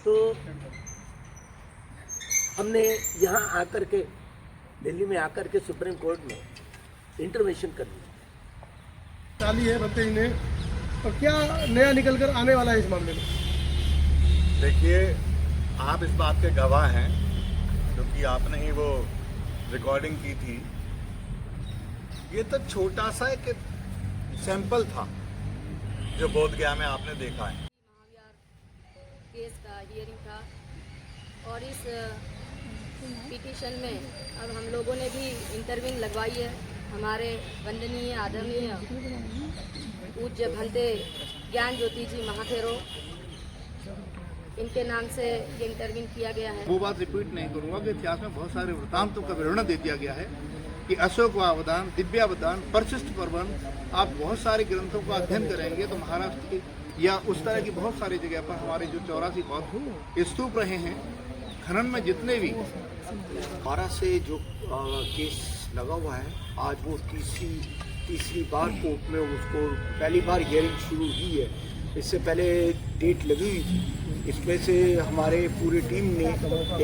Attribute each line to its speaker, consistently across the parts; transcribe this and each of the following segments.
Speaker 1: तो हमने यहाँ आकर के दिल्ली में आकर के सुप्रीम कोर्ट में इंटरवेंशन कर दिया।
Speaker 2: चाली है बनते ही ने, और क्या नया निकल कर आने वाला है इस मामले में?
Speaker 3: देखिए, आप इस बात के गवाह हैं क्योंकि आपने ही वो रिकॉर्डिंग की थी। ये तो छोटा सा एक सैंपल था जो बोधगया में आपने देखा है।
Speaker 4: महाविहार केस का हियरिंग था और इस पिटीशन में अब हम लोगों ने भी इंटरव्यू लगवाई है। हमारे वंदनीय आदरणीय पूज्य भंते ज्ञान ज्योति जी महाथेरो, इनके नाम से ये इंटरव्यू किया गया है।
Speaker 5: वो बात रिपीट नहीं करूंगा कि इतिहास में बहुत सारे वृत्तांतों का विवरण दे दिया गया है कि अशोकावदान, दिव्यावदान, परशिष्ट पर्वन, आप बहुत सारे ग्रंथों का अध्ययन करेंगे तो महाराष्ट्र की या उस तरह की बहुत सारी जगह पर हमारे जो 84 बौद्ध स्तूप रहे हैं, खनन में जितने भी
Speaker 6: 12 से जो केस लगा हुआ है, आज वो तीसरी बार कोर्ट में उसको पहली बार हियरिंग शुरू हुई है। इससे पहले डेट लगी हुई थी। इसमें से हमारे पूरी टीम ने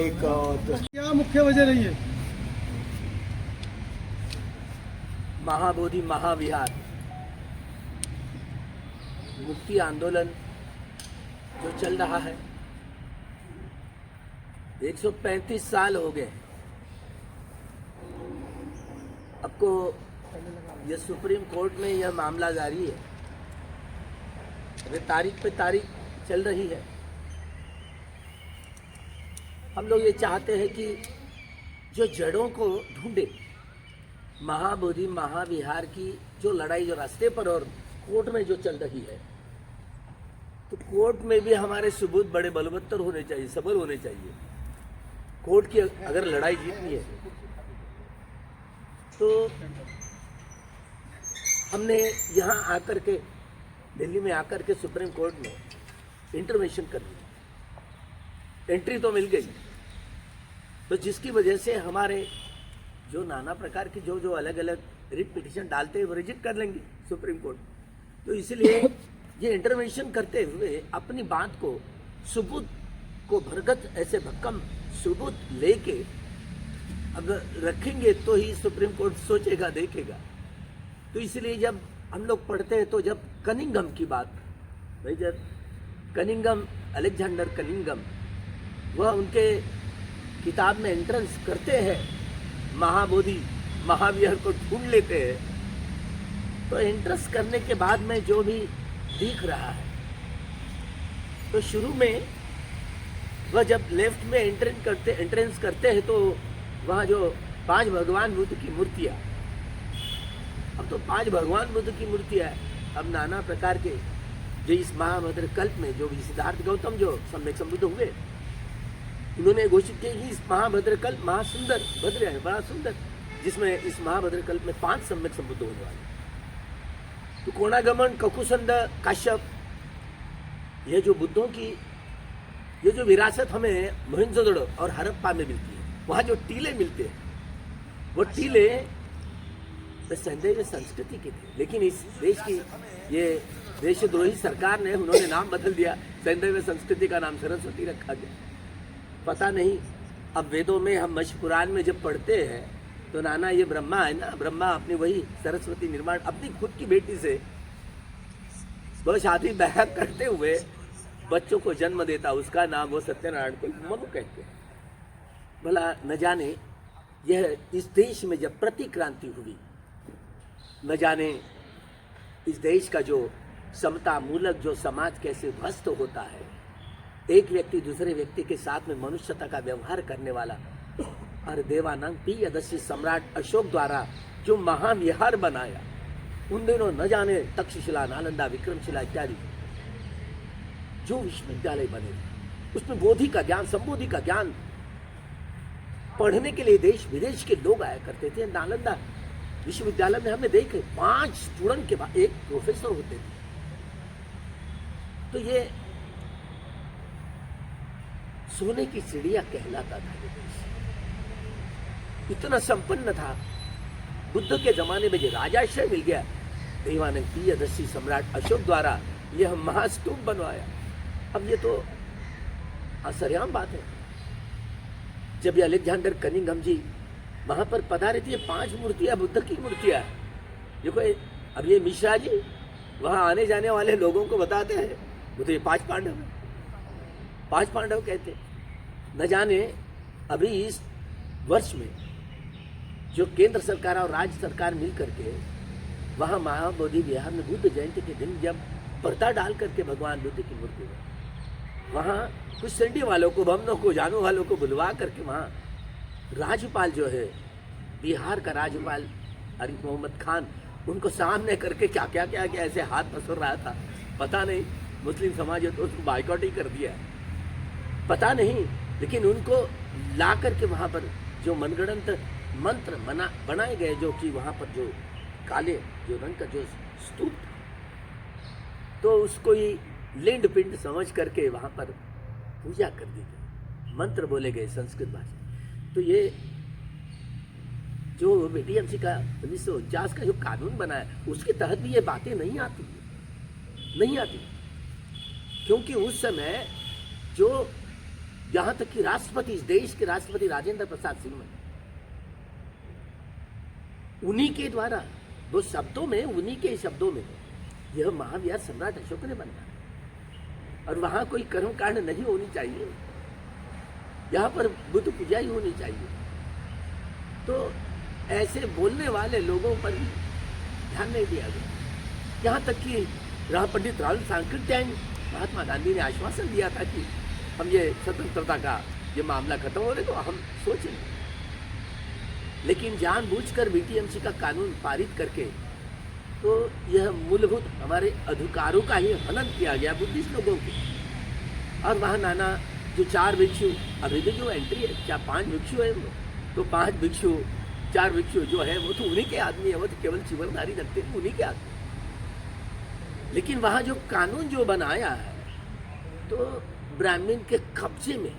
Speaker 6: एक
Speaker 2: क्या मुख्य वजह रही है?
Speaker 1: महाबोधि महाविहार मुक्ति आंदोलन जो चल रहा है, 135 साल हो गए। आपको ये सुप्रीम कोर्ट में यह मामला जारी है, अभी तारीख पे तारीख चल रही है। हम लोग ये चाहते हैं कि जो जड़ों को ढूंढे, महाबोधि महाविहार की जो लड़ाई जो रास्ते पर और कोर्ट में जो चल रही है, तो कोर्ट में भी हमारे सबूत बड़े बलवत्तर होने चाहिए, सबल होने चाहिए। कोर्ट की अगर लड़ाई जीतनी है तो हमने यहाँ आकर के दिल्ली में आकर के सुप्रीम कोर्ट में इंटरवेंशन कर दिया। एंट्री तो मिल गई, तो जिसकी वजह से हमारे जो नाना प्रकार की जो अलग अलग रिट पिटीशन डालते हैं वो रिजेक्ट कर लेंगे सुप्रीम कोर्ट। तो इसलिए ये इंटरवेंशन करते हुए अपनी बात को, सबूत को भरगत ऐसे भक्कम सबूत लेके अगर रखेंगे तो ही सुप्रीम कोर्ट सोचेगा, देखेगा। तो इसलिए जब हम लोग पढ़ते हैं तो जब कनिंघम की बात, भाई जब कनिंघम, अलेक्जेंडर कनिंघम, वह उनके किताब में एंट्रेंस करते हैं, महाबोधि महाविहार को ढूंढ लेते हैं, तो एंट्रेंस करने के बाद में जो भी दिख रहा है, तो शुरू में वह जब लेफ्ट में एंट्रेंस करते हैं तो वहाँ जो 5 भगवान बुद्ध की मूर्तियाँ, अब तो 5 भगवान बुद्ध की मूर्तियाँ है। अब नाना प्रकार के जो इस महाभद्र कल्प में जो भी सिद्धार्थ गौतम जो सम्यक संबुद्ध हुए, उन्होंने घोषित किया कि इस महाभद्र कल्प महासुंदर भद्र है, बड़ा सुंदर, जिसमें इस महाभद्र कल्प में 5 सम्यक संबुद्ध होने वाले। तो कोणागमन, ककुसंद, काश्यप, ये जो बुद्धों की ये जो विरासत हमें मोहनजोदड़ो और हड़प्पा में मिलती है, वहाँ जो टीले मिलते हैं, वो टीले सैंधव संस्कृति के थे। लेकिन इस देश की ये देशद्रोही सरकार ने, उन्होंने नाम बदल दिया, सैंधव संस्कृति का नाम सरस्वती रखा गया। पता नहीं, अब वेदों में हम मशपुराण में जब पढ़ते हैं तो नाना ये ब्रह्मा है ना, ब्रह्मा अपनी वही सरस्वती निर्माण अपनी खुद की बेटी से वो शादी ब्याह करते हुए बच्चों को जन्म देता, उसका नाम वो सत्यनारायण को मनु कहते हैं। भला न जाने यह इस देश में जब प्रतिक्रांति हुई, न जाने इस देश का जो समता मूलक जो समाज कैसे ध्वस्त होता है, एक व्यक्ति दूसरे व्यक्ति के साथ में मनुष्यता का व्यवहार करने वाला, और देवानंद प्रियदर्शी सम्राट अशोक द्वारा जो महाविहार बनाया, उन दिनों न जाने तक्षशिला, नालंदा, विक्रमशिला इत्यादि जो विश्वविद्यालय बने, उसमें बोधि का ज्ञान, संबोधि का ज्ञान पढ़ने के लिए देश विदेश के लोग आया करते थे। नालंदा विश्वविद्यालय में हमने देखे 5 स्टूडेंट के बाद एक प्रोफेसर होते थे। तो ये सोने की चिड़िया कहलाता था ये देश, इतना संपन्न था। बुद्ध के जमाने में जो राजाश्रय मिल गया, देवानंद प्रियदर्शी सम्राट अशोक द्वारा यह महास्तूप बनवाया। अब ये तो असरयाम बात है। जब ये अलेक्जेंडर कनिंघम जी वहां पर पधारे थे, 5 मूर्तियां, बुद्ध की मूर्तियां। देखो अब ये मिश्रा जी वहां आने जाने वाले लोगों को बताते हैं, वो तो ये 5 पांडव है, 5 पांडव कहते। न जाने अभी इस वर्ष में जो केंद्र सरकार और राज्य सरकार मिल करके वहाँ महाबोधि विहार में बुद्ध जयंती के दिन जब पर्दा डाल करके भगवान बुद्ध की मूर्ति में वहाँ कुछ सेंडी वालों को, बमनों को, जानों वालों को बुलवा करके वहाँ राज्यपाल जो है बिहार का राज्यपाल आरिफ मोहम्मद खान, उनको सामने करके क्या क्या क्या क्या ऐसे हाथ पसर रहा था। पता नहीं मुस्लिम समाज है तो उसको बाइकआउट ही कर दिया, पता नहीं। लेकिन उनको ला करके वहाँ पर जो मनगढ़ंत मंत्र बनाए गए, जो कि वहाँ पर जो काले जो रंग का जो स्तूप, तो उसको ही लिंड पिंड समझ करके वहाँ पर पूजा कर दी गई, मंत्र बोले गए संस्कृत भाषा। तो ये जो BTMC का 1949 का जो कानून बना है उसके तहत भी ये बातें नहीं आती, क्योंकि उस समय जो यहाँ तक कि राष्ट्रपति, इस देश के राष्ट्रपति राजेंद्र प्रसाद सिंह, उन्हीं के द्वारा वो शब्दों में, उन्हीं के शब्दों में यह महावीर सम्राट अशोक ने बनाया। और वहाँ कोई कर्मकांड नहीं होनी चाहिए, यहाँ पर बुद्ध पूजा ही होनी चाहिए। तो ऐसे बोलने वाले लोगों पर भी ध्यान नहीं दिया गया। यहाँ तक कि पंडित राहुल सांकृत्यायन, महात्मा गांधी ने आश्वासन दिया था कि हम ये स्वतंत्रता का ये मामला खत्म हो रहे तो हम सोचेंगे, लेकिन जानबूझकर BTMC का कानून पारित करके तो यह मूलभूत हमारे अधिकारों का ही हनन किया गया बुद्धिस्ट लोगों के। और वहाँ नाना जो 4 भिक्षु, अभी भी जो एंट्री है, क्या 5 भिक्षु है, तो 5 भिक्षु 4 भिक्षु जो है वो तो उन्हीं के आदमी है, वो तो केवल चिवरधारी रखते हैं, उन्हीं के आदमी। लेकिन वहाँ जो कानून जो बनाया है तो ब्राह्मण के कब्जे में,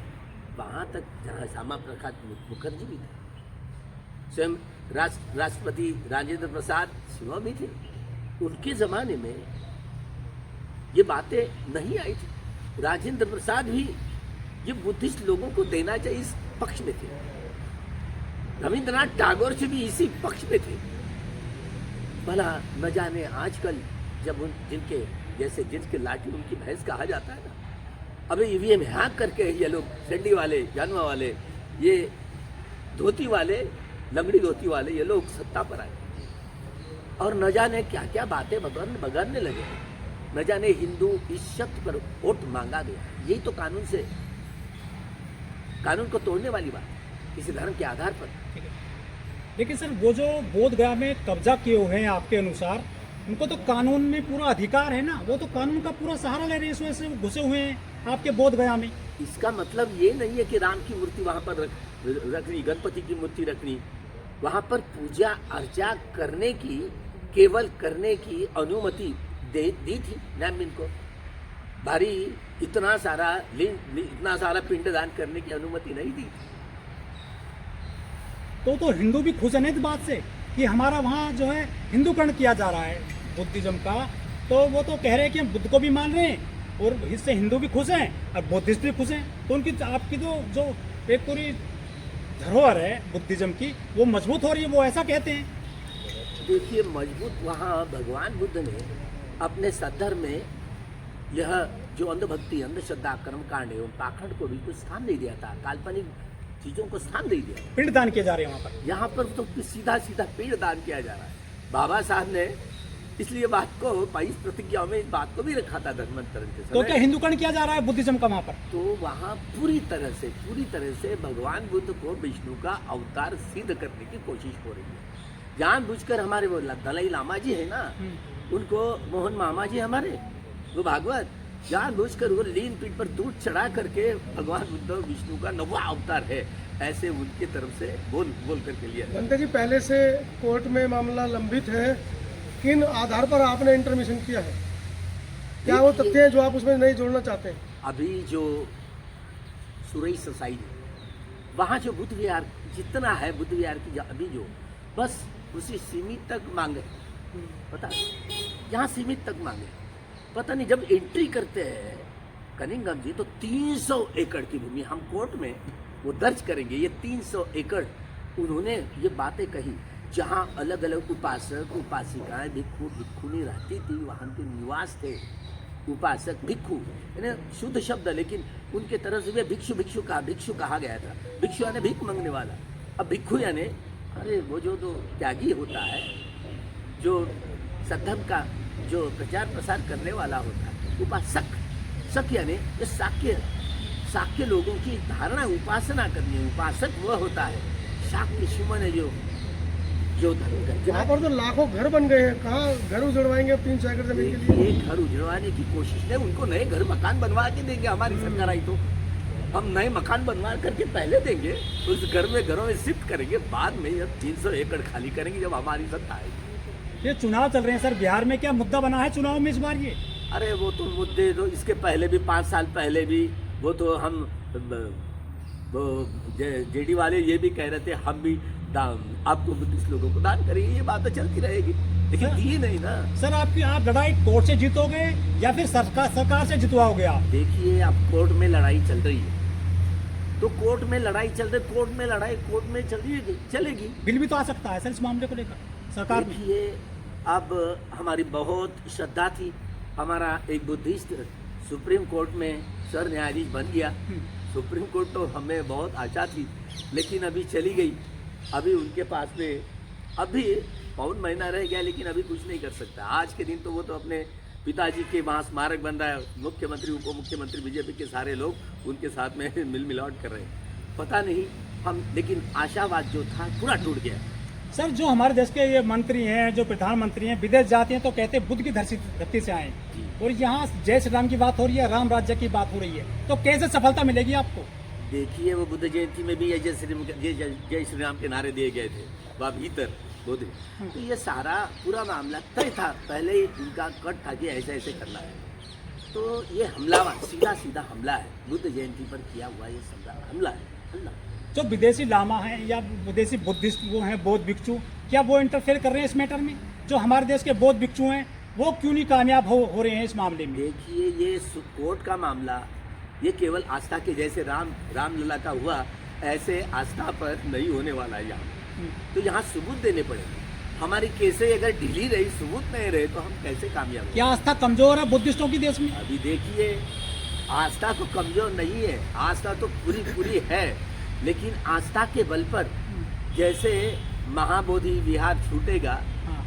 Speaker 1: वहाँ तक जहाँ श्यामा प्रसाद मुखर्जी भी थे, स्वयं राष्ट्रपति राजेंद्र प्रसाद सिंह भी थे, उनके ज़माने में ये बातें नहीं आई थी। राजेंद्र प्रसाद भी ये बुद्धिस्ट लोगों को देना चाहिए इस पक्ष में थे, रविंद्रनाथ टैगोर से भी इसी पक्ष में थे। भला न जाने आजकल जब उन जिनके जैसे जिनके लाठी उनकी भैंस कहा जाता है ना, अभी EVM हैक करके ये लोग सेंडी वाले, जानवा वाले, ये धोती वाले, लंगड़ी धोती वाले, ये लोग सत्ता पर आए और न जाने क्या क्या बातें बगरने लगे। न जाने हिंदू इस शब्द पर वोट मांगा गया। यही तो कानून से, कानून को तोड़ने वाली बात, किसी धर्म के आधार पर।
Speaker 7: लेकिन सर वो जो बोध गया में कब्जा किए हुए हैं आपके अनुसार, उनको तो कानून में पूरा अधिकार है ना, वो तो कानून का पूरा सहारा ले रहे हैं, इस वजह से घुसे हुए हैं आपके बोध गया में।
Speaker 1: इसका मतलब ये नहीं है कि राम की मूर्ति वहाँ पर रखनी, गणपति की मूर्ति रखनी, वहाँ पर पूजा अर्चा करने की, केवल करने की अनुमति दी थी ब्राह्मण को। भारी इतना सारा पिंडदान करने की अनुमति नहीं दी।
Speaker 7: तो हिंदू भी खुश है ना इस बात से कि हमारा वहाँ जो है हिंदूकरण किया जा रहा है बुद्धिज्म का, तो वो तो कह रहे हैं कि हम बुद्ध को भी मान रहे हैं और इससे हिंदू भी खुश हैं और बुद्धिस्ट भी खुश हैं। तो उनकी आपकी तो जो एक पूरी धरोहर है बुद्धिज्म की, वो मजबूत हो रही है, वो ऐसा कहते हैं।
Speaker 1: देखिए, मजबूत वहाँ भगवान बुद्ध ने अपने सद्धर्म में यह जो अंधभक्ति, अंधश्रद्धा, कर्मकांड एवं पाखंड को बिल्कुल स्थान नहीं दिया था, काल्पनिक चीजों को स्थान नहीं दिया।
Speaker 7: पिंड दान किए जा रहे हैं वहाँ पर।
Speaker 1: यहाँ पर तो सीधा सीधा पिंड दान किया जा रहा है। बाबा साहब ने इसलिए बात को 22 प्रतिज्ञाओं में इस बात को भी रखा था धर्मांतरण के समय।
Speaker 7: तो क्या हिंदूकरण किया जा रहा है बुद्धिज्म का वहाँ पर?
Speaker 1: तो वहाँ पूरी तरह से भगवान बुद्ध को विष्णु का अवतार सिद्ध करने की कोशिश हो रही है। जानबूझकर हमारे वो दलाई लामा जी है ना, उनको मोहन मामा जी हमारे वो भागवत, जानबूझकर वो लीन पीठ पर दूध चढ़ा करके भगवान बुद्ध विष्णु का नवा अवतार है, ऐसे उनकी तरफ से बोल करके लिया।
Speaker 2: बनते जी, पहले से कोर्ट में मामला लंबित है, किन आधार पर आपने इंटरमिशन किया है? क्या वो तथ्य है जो आप उसमें नहीं जोड़ना चाहते हैं?
Speaker 1: अभी जो सुरई ससाई वहाँ जो बुद्ध विहार जितना है, बुद्ध विहार की अभी जो बस उसी सीमित तक मांगे, पता यहाँ सीमित तक मांगे। पता नहीं जब एंट्री करते हैं कनिंघम जी, तो 300 एकड़ की भूमि हम कोर्ट में वो दर्ज करेंगे। ये 300 एकड़ उन्होंने ये बातें कही, जहाँ अलग अलग उपासक उपासिकाएं भिक्षु भिक्षुनी रहती थी, वहाँ के निवास थे। उपासक भिक्षु यानी शुद्ध शब्द, लेकिन उनके तरफ से भिक्षु कहा गया था। भिक्षु यानी भीख मांगने वाला। अब भिक्षु यानी अरे वो जो त्यागी होता है, जो सद्धर्म का जो प्रचार प्रसार करने वाला होता है। उपासक सक यानी ये शाक्य लोगों की धारणा उपासना करनी है। उपासक वह होता है, शाक्य सुमन है जो धर्म का।
Speaker 2: यहाँ पर तो लाखों घर बन गए हैं, कहाँ घर उजड़वाएंगे 300 एकड़ जमीन के लिए?
Speaker 1: ये घर उजड़वाने की कोशिश है, उनको नए घर मकान बनवा के देंगे। हमारी सरकार आई तो हम नए मकान बनवा करके पहले देंगे, उस घरों में शिफ्ट करेंगे, बाद में जब 300 एकड़ खाली करेंगे जब हमारी सत्ता आएगी।
Speaker 7: ये चुनाव चल रहे हैं सर, बिहार में क्या मुद्दा बना है चुनाव में इस बार ये?
Speaker 1: अरे वो तो मुद्दे तो इसके पहले भी 5 साल पहले भी वो तो हम वो जेडी वाले ये भी कह रहे थे हम भी आपको बुद्धिस्ट लोगों को दान करेंगे। ये बात तो चलती रहेगी, लेकिन दी नहीं ना।
Speaker 7: सर आप लड़ाई कोर्ट से जीतोगे या फिर सरकार से जितवाओगे आप?
Speaker 1: देखिए अब कोर्ट में लड़ाई चल रही है, तो कोर्ट में लड़ाई चल रही, कोर्ट में चल रही है, चलेगी।
Speaker 7: बिल भी तो आ सकता है सर इस मामले को लेकर सरकार में।
Speaker 1: देखिए अब हमारी बहुत श्रद्धा थी, हमारा एक बुद्धिस्ट सुप्रीम कोर्ट में सर न्यायाधीश बन गया। सुप्रीम कोर्ट तो हमें बहुत आशा थी, लेकिन अभी चली गई। अभी उनके पास में अभी पौन महीना रह गया, लेकिन अभी कुछ नहीं कर सकता। आज के दिन तो वो तो अपने पिताजी के वहाँ स्मारक बन रहा है, मुख्यमंत्री उप मुख्यमंत्री बीजेपी के सारे लोग उनके साथ में मिल मिलावट कर रहे हैं। पता नहीं हम, लेकिन आशावाद जो था पूरा टूट गया।
Speaker 7: सर जो हमारे देश के ये मंत्री हैं, जो प्रधानमंत्री हैं, विदेश जाते हैं तो कहते हैं बुद्ध की धरती से आए, और यहाँ जय श्री राम की बात हो रही है, राम राज्य की बात हो रही है, तो कैसे सफलता मिलेगी आपको?
Speaker 1: देखिए वो बुद्ध जयंती में भी जय श्री राम के नारे दिए गए थे, वह भीतर बुद्ध। तो ये सारा पूरा मामला तय था, पहले ही इनका कट था कि ऐसे ऐसे करना है। तो ये हमलावर सीधा हमला है, बुद्ध जयंती पर किया हुआ ये हमला है।
Speaker 7: जो विदेशी लामा हैं या विदेशी बुद्धिस्ट वो हैं, बौद्ध भिक्षु, क्या वो इंटरफेयर कर रहे हैं इस मैटर में? जो हमारे देश के बौद्ध भिक्षु हैं वो क्यों नहीं कामयाब हो रहे हैं इस मामले में?
Speaker 1: देखिए ये कोर्ट का मामला, ये केवल आस्था के जैसे रामलला का हुआ, ऐसे आस्था पर नहीं होने वाला है यहाँ। तो यहाँ सबूत देने पड़ेंगे। हमारी केसें अगर ढीली रही, सबूत नहीं रहे, तो हम कैसे कामयाब होंगे?
Speaker 7: क्या आस्था कमजोर है बुद्धिस्टों की देश में?
Speaker 1: अभी देखिए आस्था तो कमजोर नहीं है, आस्था तो पूरी है, लेकिन आस्था के बल पर जैसे महाबोधि विहार छूटेगा,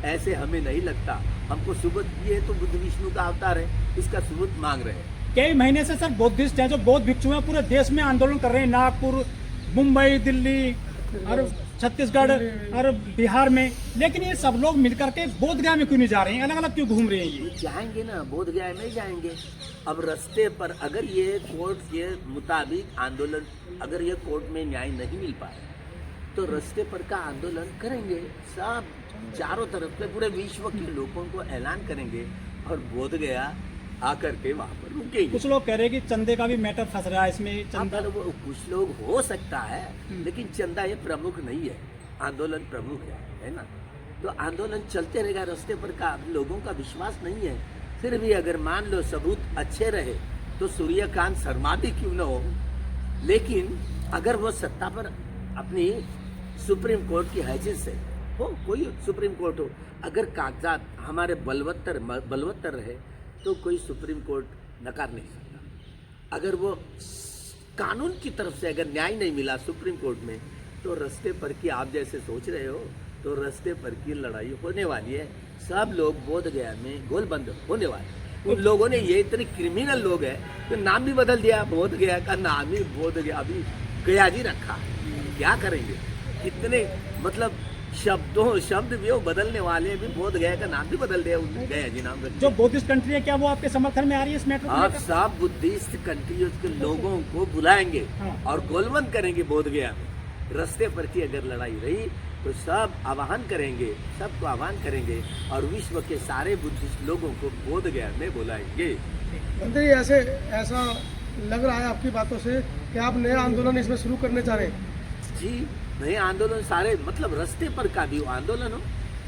Speaker 1: ऐसे हमें नहीं लगता। हमको सबूत, ये तो बुद्ध विष्णु का अवतार है, इसका सबूत मांग रहे हैं।
Speaker 7: कई महीने से सर बुद्धिस्ट हैं, जो बौद्ध भिक्षु हैं, पूरे देश में आंदोलन कर रहे हैं, नागपुर, मुंबई, दिल्ली और छत्तीसगढ़ और बिहार में, लेकिन ये सब लोग मिलकर के बोध गया में क्यों नहीं जा रहे हैं? अलग अलग क्यों घूम रहे हैं? ये
Speaker 1: जाएंगे ना, बोध गया में जाएंगे। अब रास्ते पर अगर ये कोर्ट के मुताबिक आंदोलन, अगर ये कोर्ट में न्याय नहीं मिल पाए, तो रास्ते पर का आंदोलन करेंगे। सब चारों तरफ से पूरे विश्व के लोगों को ऐलान करेंगे और बोध गया आकर के वहाँ पर रुकेंगे।
Speaker 7: कुछ लोग कह रहे हैं कि चंदे का भी मैटर फंस रहा है इसमें। चंदा
Speaker 1: वो कुछ लोग हो सकता है, लेकिन चंदा ये प्रमुख नहीं है, आंदोलन प्रमुख है ना। तो आंदोलन चलते रहेगा, रास्ते पर का लोगों का विश्वास नहीं है। फिर भी अगर मान लो सबूत अच्छे रहे, तो सूर्यकांत शर्मा भी क्यों न हो, लेकिन अगर वो सत्ता पर अपनी सुप्रीम कोर्ट की हैसियत से हो, कोई सुप्रीम कोर्ट हो, अगर कागजात हमारे बलवत्तर रहे, तो कोई सुप्रीम कोर्ट नकार नहीं सकता। अगर वो कानून की तरफ से अगर न्याय नहीं मिला सुप्रीम कोर्ट में, तो रास्ते पर की आप जैसे सोच रहे हो, तो रास्ते पर की लड़ाई होने वाली है। सब लोग बोध गया में गोलबंद होने वाले। उन लोगों ने, ये इतने क्रिमिनल लोग हैं, तो नाम भी बदल दिया, बोध गया का नाम ही बोध गया, अभी गया जी रखा। क्या करेंगे? कितने मतलब शब्द भी वो बदलने वाले, भी बोध गया का नाम भी बदल दिया, गया जी नाम।
Speaker 7: जो बुद्धिस्ट कंट्री है, क्या वो आपके समर्थन में आ रही है इस मैटर को?
Speaker 1: आप सब बुद्धिस्ट कंट्रियों के लोगों को बुलाएंगे और गोलबंद करेंगे बोध गया में। रास्ते पर की अगर लड़ाई रही, तो सब आह्वान करेंगे, सबको आह्वान करेंगे और विश्व के सारे बुद्धिस्ट लोगों को बोध गया में बुलाएंगे।
Speaker 2: मंत्री ऐसा लग रहा है आपकी बातों से कि आप नया आंदोलन इसमें शुरू करने चाह रहे हैं?
Speaker 1: जी, नए आंदोलन सारे, मतलब रास्ते पर का भी आंदोलन हो,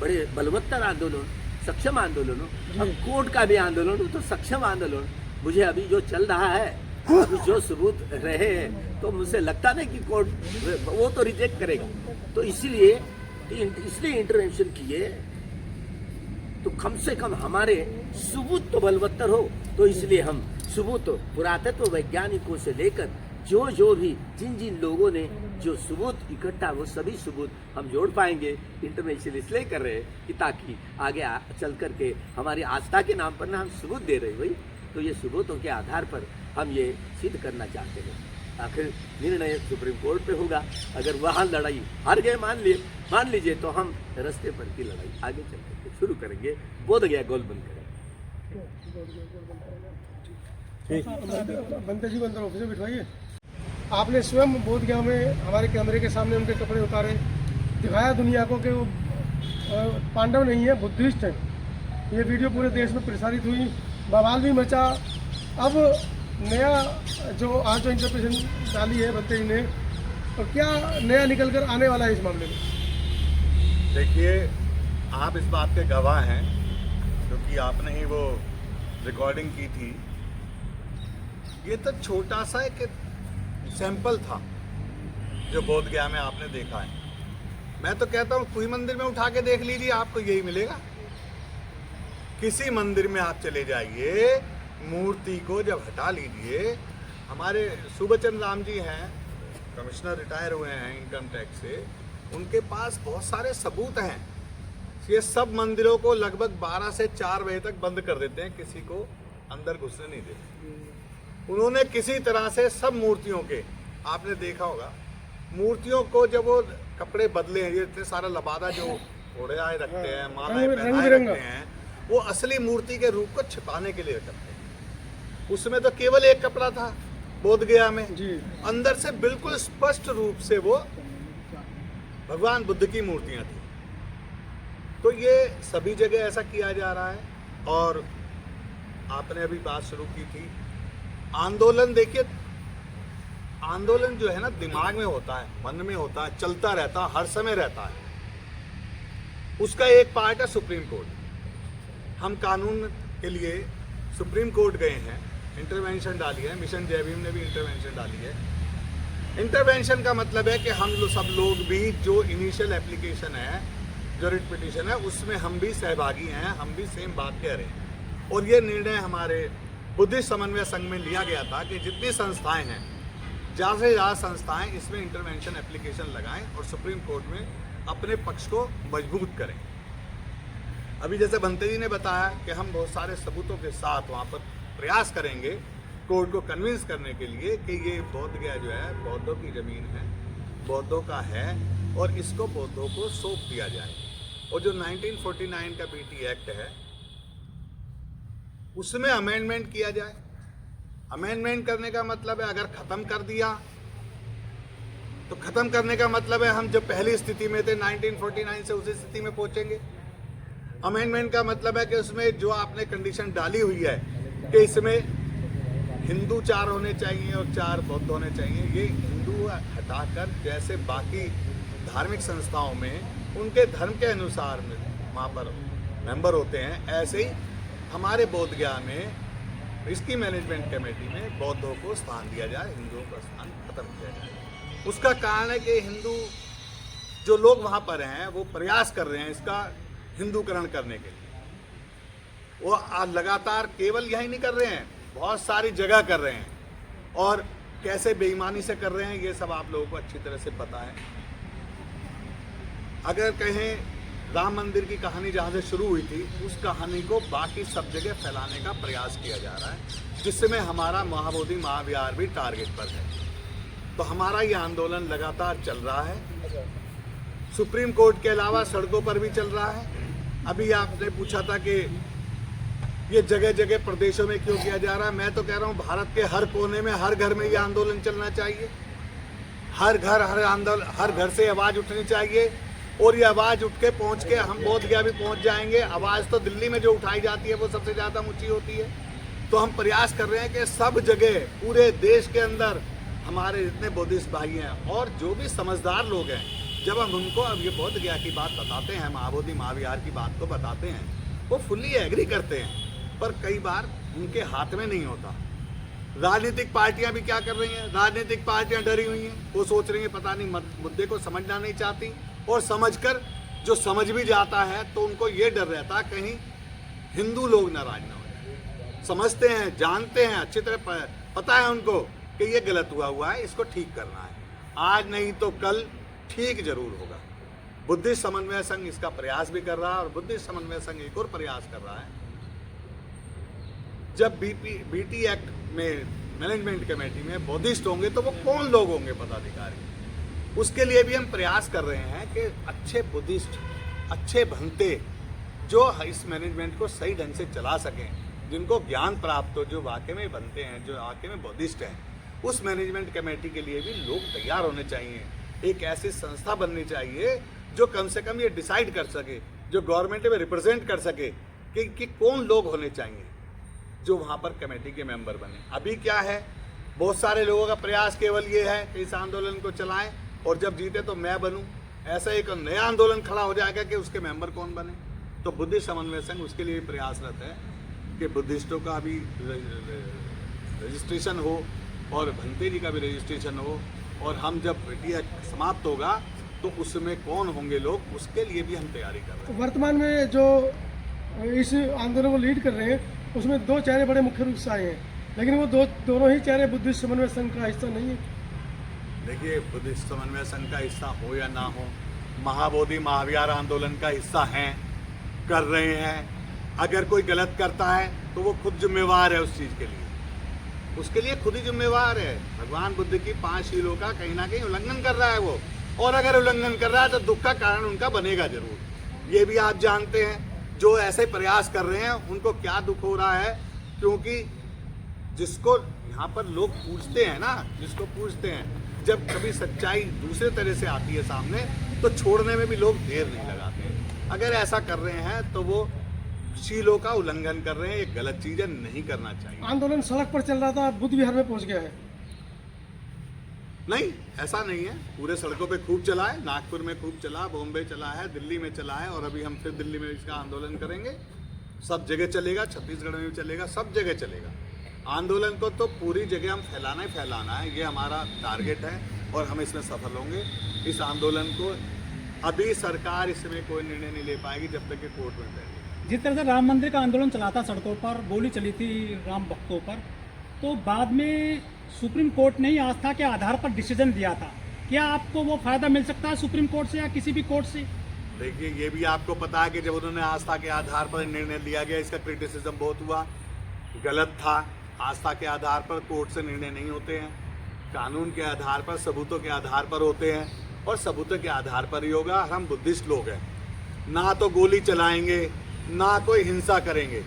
Speaker 1: बड़े बलवत्तर आंदोलन, सक्षम आंदोलन हो, अब कोर्ट का भी आंदोलन हो, तो सक्षम आंदोलन, मुझे अभी जो चल रहा है, अभी जो सबूत रहे हैं, तो मुझे लगता नहीं कि कोर्ट वो तो रिजेक्ट करेगा। तो इसलिए इंटरवेंशन किए तो कम से कम हमारे सबूत तो बलवत्तर हो। तो इसलिए हम सबूत पुरातत्व वैज्ञानिकों से लेकर जो भी जिन लोगों ने जो सबूत इकट्ठा, वो सभी सबूत हम जोड़ पाएंगे। इंटरवेंशन इसलिए कर रहे हैं कि ताकि आगे चल करके हमारी आस्था के नाम पर ना हम सबूत दे रहे हैं भाई, तो ये सबूतों के आधार पर हम ये सिद्ध करना चाहते हैं। आखिर निर्णय सुप्रीम कोर्ट पे होगा। अगर वहाँ लड़ाई हार गए मान लीजिए, तो हम रास्ते पर की लड़ाई आगे चल करके शुरू करेंगे। बोध गया गोल बंद करेंगे।
Speaker 2: बनते जी अंदर ऑफिस में बिठवाइए। आपने स्वयं बोधगया में हमारे कैमरे के सामने उनके कपड़े उतारे, दिखाया दुनिया को कि वो पांडव नहीं है, बुद्धिस्ट हैं। ये वीडियो पूरे देश में प्रसारित हुई, बवाल भी मचा। अब नया जो आज जो इंटरप्रिटेशन डाली है बनते जी ने, और क्या नया निकल कर आने वाला है इस मामले में?
Speaker 3: देखिए, आप इस बात के गवाह हैं क्योंकि आपने ही वो रिकॉर्डिंग की थी। ये तो छोटा सा एक सैंपल था जो बोध गया में आपने देखा है। मैं तो कहता हूँ कोई मंदिर में उठा के देख लीजिए, आपको यही मिलेगा। किसी मंदिर में आप चले जाइए, मूर्ति को जब हटा लीजिए। हमारे सुबचन राम जी हैं, कमिश्नर रिटायर हुए हैं इनकम टैक्स से, उनके पास बहुत सारे सबूत हैं। ये सब मंदिरों को लगभग 12 से 4 बजे तक बंद कर देते हैं, किसी को अंदर घुसने नहीं देते। उन्होंने किसी तरह से सब मूर्तियों के, आपने देखा होगा, मूर्तियों को जब वो कपड़े बदले हैं, ये इतने सारा लबादा जो ओढ़े आए रखते हैं, मालाएं पहनाए रखते हैं, वो असली मूर्ति के रूप को छिपाने के लिए करते हैं। उसमें तो केवल एक कपड़ा था बोध गया में जी। अंदर से बिल्कुल स्पष्ट रूप से वो भगवान बुद्ध की मूर्तियां थी। तो ये सभी जगह ऐसा किया जा रहा है। और आपने अभी बात शुरू की थी आंदोलन। देखिए, आंदोलन जो है ना, दिमाग में होता है, मन में होता है, चलता रहता है, हर समय रहता है। उसका एक पार्ट है सुप्रीम कोर्ट। हम कानून के लिए सुप्रीम कोर्ट गए हैं, इंटरवेंशन डाली है। मिशन जय भीम ने भी इंटरवेंशन डाली है। इंटरवेंशन का मतलब है कि हम सब लोग भी, जो इनिशियल एप्लीकेशन है, जो रिट पिटीशन है, उसमें हम भी सहभागी हैं, हम भी सेम बात कह रहे हैं। और ये निर्णय हमारे बुद्धिस्ट समन्वय संघ में लिया गया था कि जितनी संस्थाएं हैं, ज़्यादा से ज़्यादा संस्थाएं इसमें इंटरवेंशन एप्लीकेशन लगाएं और सुप्रीम कोर्ट में अपने पक्ष को मजबूत करें। अभी जैसे बनते जी ने बताया कि हम बहुत सारे सबूतों के साथ वहाँ पर प्रयास करेंगे कोर्ट को कन्विंस करने के लिए कि ये बोध गया जो है बौद्धों की ज़मीन है, बौद्धों का है, और इसको बौद्धों को सौंप दिया जाए। और जो 1949 का बीटी एक्ट है, उसमें अमेंडमेंट किया जाए। अमेंडमेंट करने का मतलब है, अगर ख़त्म कर दिया तो ख़त्म करने का मतलब है हम जो पहली स्थिति में थे 1949 से उसी स्थिति में पहुंचेंगे। अमेंडमेंट का मतलब है कि उसमें जो आपने कंडीशन डाली हुई है कि इसमें हिंदू 4 होने चाहिए और 4 बौद्ध होने चाहिए, ये हिंदू हटाकर जैसे बाकी धार्मिक संस्थाओं में उनके धर्म के अनुसार वहाँ पर मेंबर होते हैं, ऐसे ही हमारे बोध गया में इसकी मैनेजमेंट कमेटी में बौद्धों को स्थान दिया जाए, हिंदुओं का स्थान खत्म किया जाए। उसका कारण है कि हिंदू जो लोग वहाँ पर हैं वो प्रयास कर रहे हैं इसका हिंदूकरण करने के लिए। वो लगातार केवल यही नहीं कर रहे हैं, बहुत सारी जगह कर रहे हैं, और कैसे बेईमानी से कर रहे हैं ये सब आप लोगों को अच्छी तरह से पता है। अगर कहें राम मंदिर की कहानी जहाँ से शुरू हुई थी, उस कहानी को बाकी सब जगह फैलाने का प्रयास किया जा रहा है, जिसमें हमारा महाबोधि महाविहार भी टारगेट पर है। तो हमारा ये आंदोलन लगातार चल रहा है, सुप्रीम कोर्ट के अलावा सड़कों पर भी चल रहा है। अभी आपने पूछा था कि ये जगह जगह प्रदेशों में क्यों किया जा रहा है। मैं तो कह रहा हूँ भारत के हर कोने में, हर घर में ये आंदोलन चलना चाहिए। हर घर, हर घर से आवाज़ उठनी चाहिए, और ये आवाज़ उठ के पहुँच के हम बोध गया भी पहुँच जाएंगे। आवाज़ तो दिल्ली में जो उठाई जाती है वो सबसे ज़्यादा ऊँची होती है। तो हम प्रयास कर रहे हैं कि सब जगह पूरे देश के अंदर हमारे जितने बुद्धिस्ट भाई हैं और जो भी समझदार लोग हैं, जब हम उनको अब ये बोध गया की बात बताते हैं, महाबोधि महाविहार की बात को बताते हैं, वो फुल्ली एग्री करते हैं। पर कई बार उनके हाथ में नहीं होता। राजनीतिक पार्टियां भी क्या कर रही हैं, राजनीतिक पार्टियां डरी हुई हैं, वो सोच रही हैं पता नहीं मुद्दे को समझना नहीं चाहती, और समझकर जो समझ भी जाता है तो उनको ये डर रहता कहीं हिंदू लोग नाराज ना हो जाए। समझते हैं, जानते हैं, अच्छी तरह पता है उनको कि ये गलत हुआ है, इसको ठीक करना है, आज नहीं तो कल ठीक जरूर होगा। बुद्धिस्ट समन्वय संघ इसका प्रयास भी कर रहा है, और बुद्धिस्ट समन्वय संघ एक और प्रयास कर रहा है। जब बीटी एक्ट में मैनेजमेंट कमेटी में बुद्धिस्ट होंगे तो वो कौन लोग होंगे पदाधिकारी, उसके लिए भी हम प्रयास कर रहे हैं कि अच्छे बुद्धिस्ट, अच्छे भंते जो इस मैनेजमेंट को सही ढंग से चला सकें, जिनको ज्ञान प्राप्त हो, जो वाकई में बनते हैं, जो वाकई में बुद्धिस्ट हैं, उस मैनेजमेंट कमेटी के लिए भी लोग तैयार होने चाहिए। एक ऐसी संस्था बननी चाहिए जो कम से कम ये डिसाइड कर सके, जो गवर्नमेंट में रिप्रेजेंट कर सके कि कौन लोग होने चाहिए जो वहाँ पर कमेटी के मेंबर बने। अभी क्या है, बहुत सारे लोगों का प्रयास केवल ये है कि इस आंदोलन को चलाएं और जब जीते तो मैं बनूं, ऐसा एक नया आंदोलन खड़ा हो जाएगा कि उसके मेंबर कौन बने। तो बुद्धिस्ट समन्वय संघ उसके लिए प्रयासरत है कि बुद्धिस्टों का भी रजिस्ट्रेशन हो और भंते जी का भी रजिस्ट्रेशन हो, और हम जब ये समाप्त होगा तो उसमें कौन होंगे लोग, उसके लिए भी हम तैयारी कर रहे हैं।
Speaker 2: वर्तमान में जो इस आंदोलन को लीड कर रहे हैं उसमें दो चेहरे बड़े मुख्य रूप से आए हैं, लेकिन वो दोनों ही चेहरे बुद्धिस्ट समन्वय संघ का हिस्सा नहीं है।
Speaker 3: देखिए, बुद्धिस्ट समन्वय संघ का हिस्सा हो या ना हो, महाबोधि महाविहार आंदोलन का हिस्सा हैं, कर रहे हैं। अगर कोई गलत करता है तो वो खुद जिम्मेवार है उस चीज़ के लिए, उसके लिए खुद ही जिम्मेवार है। भगवान बुद्ध की 5 शीलों का कहीं ना कहीं उल्लंघन कर रहा है वो, और अगर उल्लंघन कर रहा है तो दुख का कारण उनका बनेगा जरूर। ये भी आप जानते हैं, जो ऐसे प्रयास कर रहे हैं उनको क्या दुख हो रहा है, क्योंकि जिसको यहाँ पर लोग पूछते हैं ना, जिसको पूछते हैं, जब कभी सच्चाई दूसरे तरह से आती है सामने तो छोड़ने में भी लोग देर नहीं लगाते। अगर ऐसा कर रहे हैं तो वो शीलों का उल्लंघन कर रहे हैं, ये गलत चीज़ है, नहीं करना चाहिए।
Speaker 2: आंदोलन सड़क पर चल रहा था, बुद्ध विहार में पहुंच गया है।
Speaker 3: नहीं, ऐसा नहीं है, पूरे सड़कों पे खूब चला है, नागपुर में खूब चला, बॉम्बे चला है, दिल्ली में चला है, और अभी हम फिर दिल्ली में इसका आंदोलन करेंगे। सब जगह चलेगा, छत्तीसगढ़ में भी चलेगा, सब जगह चलेगा। आंदोलन को तो पूरी जगह हम फैलाना ही फैलाना है, ये हमारा टारगेट है, और हम इसमें सफल होंगे। इस आंदोलन को अभी सरकार इसमें कोई निर्णय नहीं ले पाएगी जब तक कि कोर्ट में बैठे।
Speaker 7: जिस तरह से राम मंदिर का आंदोलन चला था, सड़कों पर गोली चली थी राम भक्तों पर, तो बाद में सुप्रीम कोर्ट ने ही आस्था के आधार पर डिसीजन दिया था। क्या आपको वो फायदा मिल सकता है सुप्रीम कोर्ट से या किसी भी कोर्ट से?
Speaker 3: देखिए, ये भी आपको पता है कि जब उन्होंने आस्था के आधार पर निर्णय लिया गया, इसका क्रिटिसिज्म बहुत हुआ, गलत था। आस्था के आधार पर कोर्ट से निर्णय नहीं होते हैं, कानून के आधार पर, सबूतों के आधार पर होते हैं, और सबूतों के आधार पर ही होगा। हम बुद्धिस्ट लोग हैं, ना तो गोली चलाएंगे, ना कोई हिंसा करेंगे,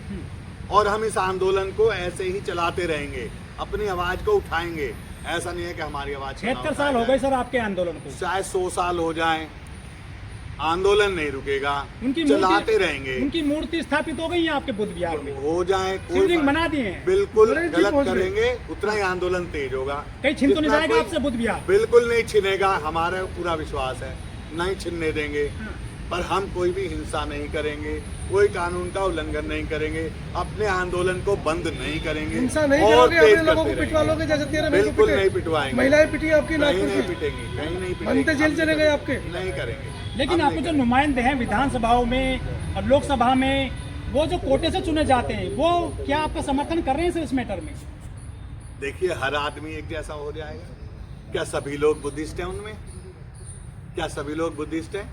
Speaker 3: और हम इस आंदोलन को ऐसे ही चलाते रहेंगे, अपनी आवाज को उठाएंगे। ऐसा नहीं है कि हमारी आवाज
Speaker 7: 76 साल हो गए सर आपके आंदोलन को,
Speaker 3: चाहे 100 साल हो जाएं, आंदोलन नहीं रुकेगा, चलाते रहेंगे।
Speaker 7: उनकी मूर्ति स्थापित हो गई है आपके बुद्ध विहार में,
Speaker 3: हो जाए,
Speaker 7: शिवलिंग बना दिए हैं।
Speaker 3: बिल्कुल गलत करेंगे उतना ही आंदोलन तेज होगा।
Speaker 7: कहीं छिन तो नहीं जाएगा आपसे बुद्ध विहार?
Speaker 3: बिल्कुल नहीं छिनेगा, हमारा पूरा विश्वास है, नहीं छिनने देंगे। पर हम कोई भी हिंसा नहीं करेंगे, कोई कानून का उल्लंघन नहीं करेंगे, अपने आंदोलन को बंद नहीं करेंगे,
Speaker 2: हिंसा नहीं
Speaker 3: और
Speaker 2: करोगे,
Speaker 3: तेज
Speaker 2: अपने लोगों को
Speaker 3: करते
Speaker 2: पिटवा लोगे जैसे 13 मई को
Speaker 3: बिल्कुल
Speaker 2: पिटे।
Speaker 3: नहीं पिटवाएंगे,
Speaker 2: महिलाएं पिटी आपकी
Speaker 3: कहीं
Speaker 2: नागपुर
Speaker 3: नहीं
Speaker 2: की,
Speaker 3: पिटेंगी, कहीं नहीं
Speaker 2: बनते
Speaker 3: पिटेंगी,
Speaker 2: जेल चले गए आपके।
Speaker 3: नहीं करेंगे।
Speaker 7: लेकिन
Speaker 3: हम
Speaker 7: आपके
Speaker 3: नहीं
Speaker 7: जो
Speaker 3: करेंगे।
Speaker 7: नुमाइंदे हैं विधानसभाओं में और लोकसभा में, वो जो कोटे से चुने जाते हैं, वो क्या आपका समर्थन कर रहे हैं सर इस मैटर में?
Speaker 3: देखिए, हर आदमी एक जैसा हो जाएगा? क्या सभी लोग बुद्धिस्ट हैं उनमें? क्या सभी लोग बुद्धिस्ट हैं?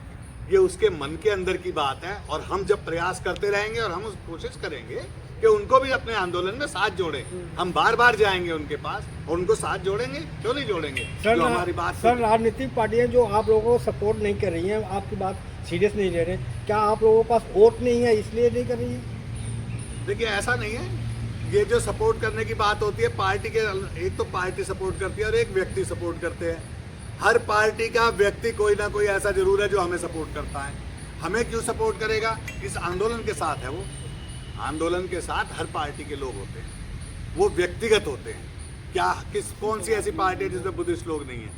Speaker 3: ये उसके मन के अंदर की बात है, और हम जब प्रयास करते रहेंगे और हम उस कोशिश करेंगे कि उनको भी अपने आंदोलन में साथ जोड़ें। हम बार बार जाएंगे उनके पास और उनको साथ जोड़ेंगे, क्यों नहीं जोड़ेंगे?
Speaker 8: सर,
Speaker 3: जो हमारी बात
Speaker 8: सर राजनीतिक पार्टियां जो आप लोगों को सपोर्ट नहीं कर रही हैं, आपकी बात सीरियस नहीं ले रहे, क्या आप लोगों के पास वोट नहीं है इसलिए नहीं कर रही है?
Speaker 3: देखिए, ऐसा नहीं है। ये जो सपोर्ट करने की बात होती है, पार्टी के, एक तो पार्टी सपोर्ट करती है और एक व्यक्ति सपोर्ट करते हैं। हर पार्टी का व्यक्ति कोई ना कोई ऐसा जरूर है जो हमें सपोर्ट करता है। हमें क्यों सपोर्ट करेगा? इस आंदोलन के साथ है वो। आंदोलन के साथ हर पार्टी के लोग होते हैं, वो व्यक्तिगत होते हैं। क्या कौन सी ऐसी पार्टी है जिसमें बुद्धिस्ट लोग नहीं है?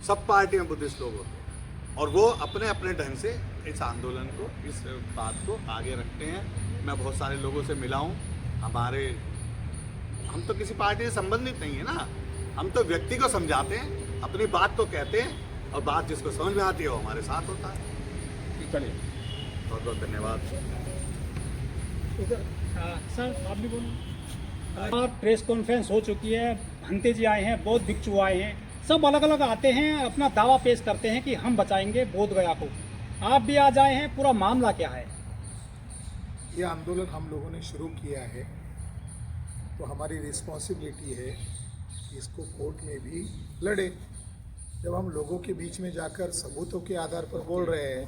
Speaker 3: सब पार्टी में बुद्धिस्ट लोग होते हैं, और वो अपने अपने ढंग से इस आंदोलन को, इस बात को आगे रखते हैं। मैं बहुत सारे लोगों से मिला हूँ, हम तो किसी पार्टी से संबंधित नहीं है ना, हम तो व्यक्ति को समझाते हैं, अपनी बात तो कहते हैं और बात जिसको समझ में आती है वो हमारे साथ होता है।
Speaker 2: चलिए,
Speaker 3: बहुत बहुत धन्यवाद।
Speaker 7: सर आप भी बोलो। और प्रेस कॉन्फ्रेंस हो चुकी है, भंते जी आए हैं, बौद्ध भिक्षु आए हैं, सब अलग अलग आते हैं, अपना दावा पेश करते हैं कि हम बचाएंगे बोध गया को। आप भी आज आए हैं, पूरा मामला क्या है?
Speaker 9: ये आंदोलन हम लोगों ने शुरू किया है तो हमारी रिस्पॉन्सिबिलिटी है कि इसको कोर्ट में भी लड़े। जब हम लोगों के बीच में जाकर सबूतों के आधार पर बोल रहे हैं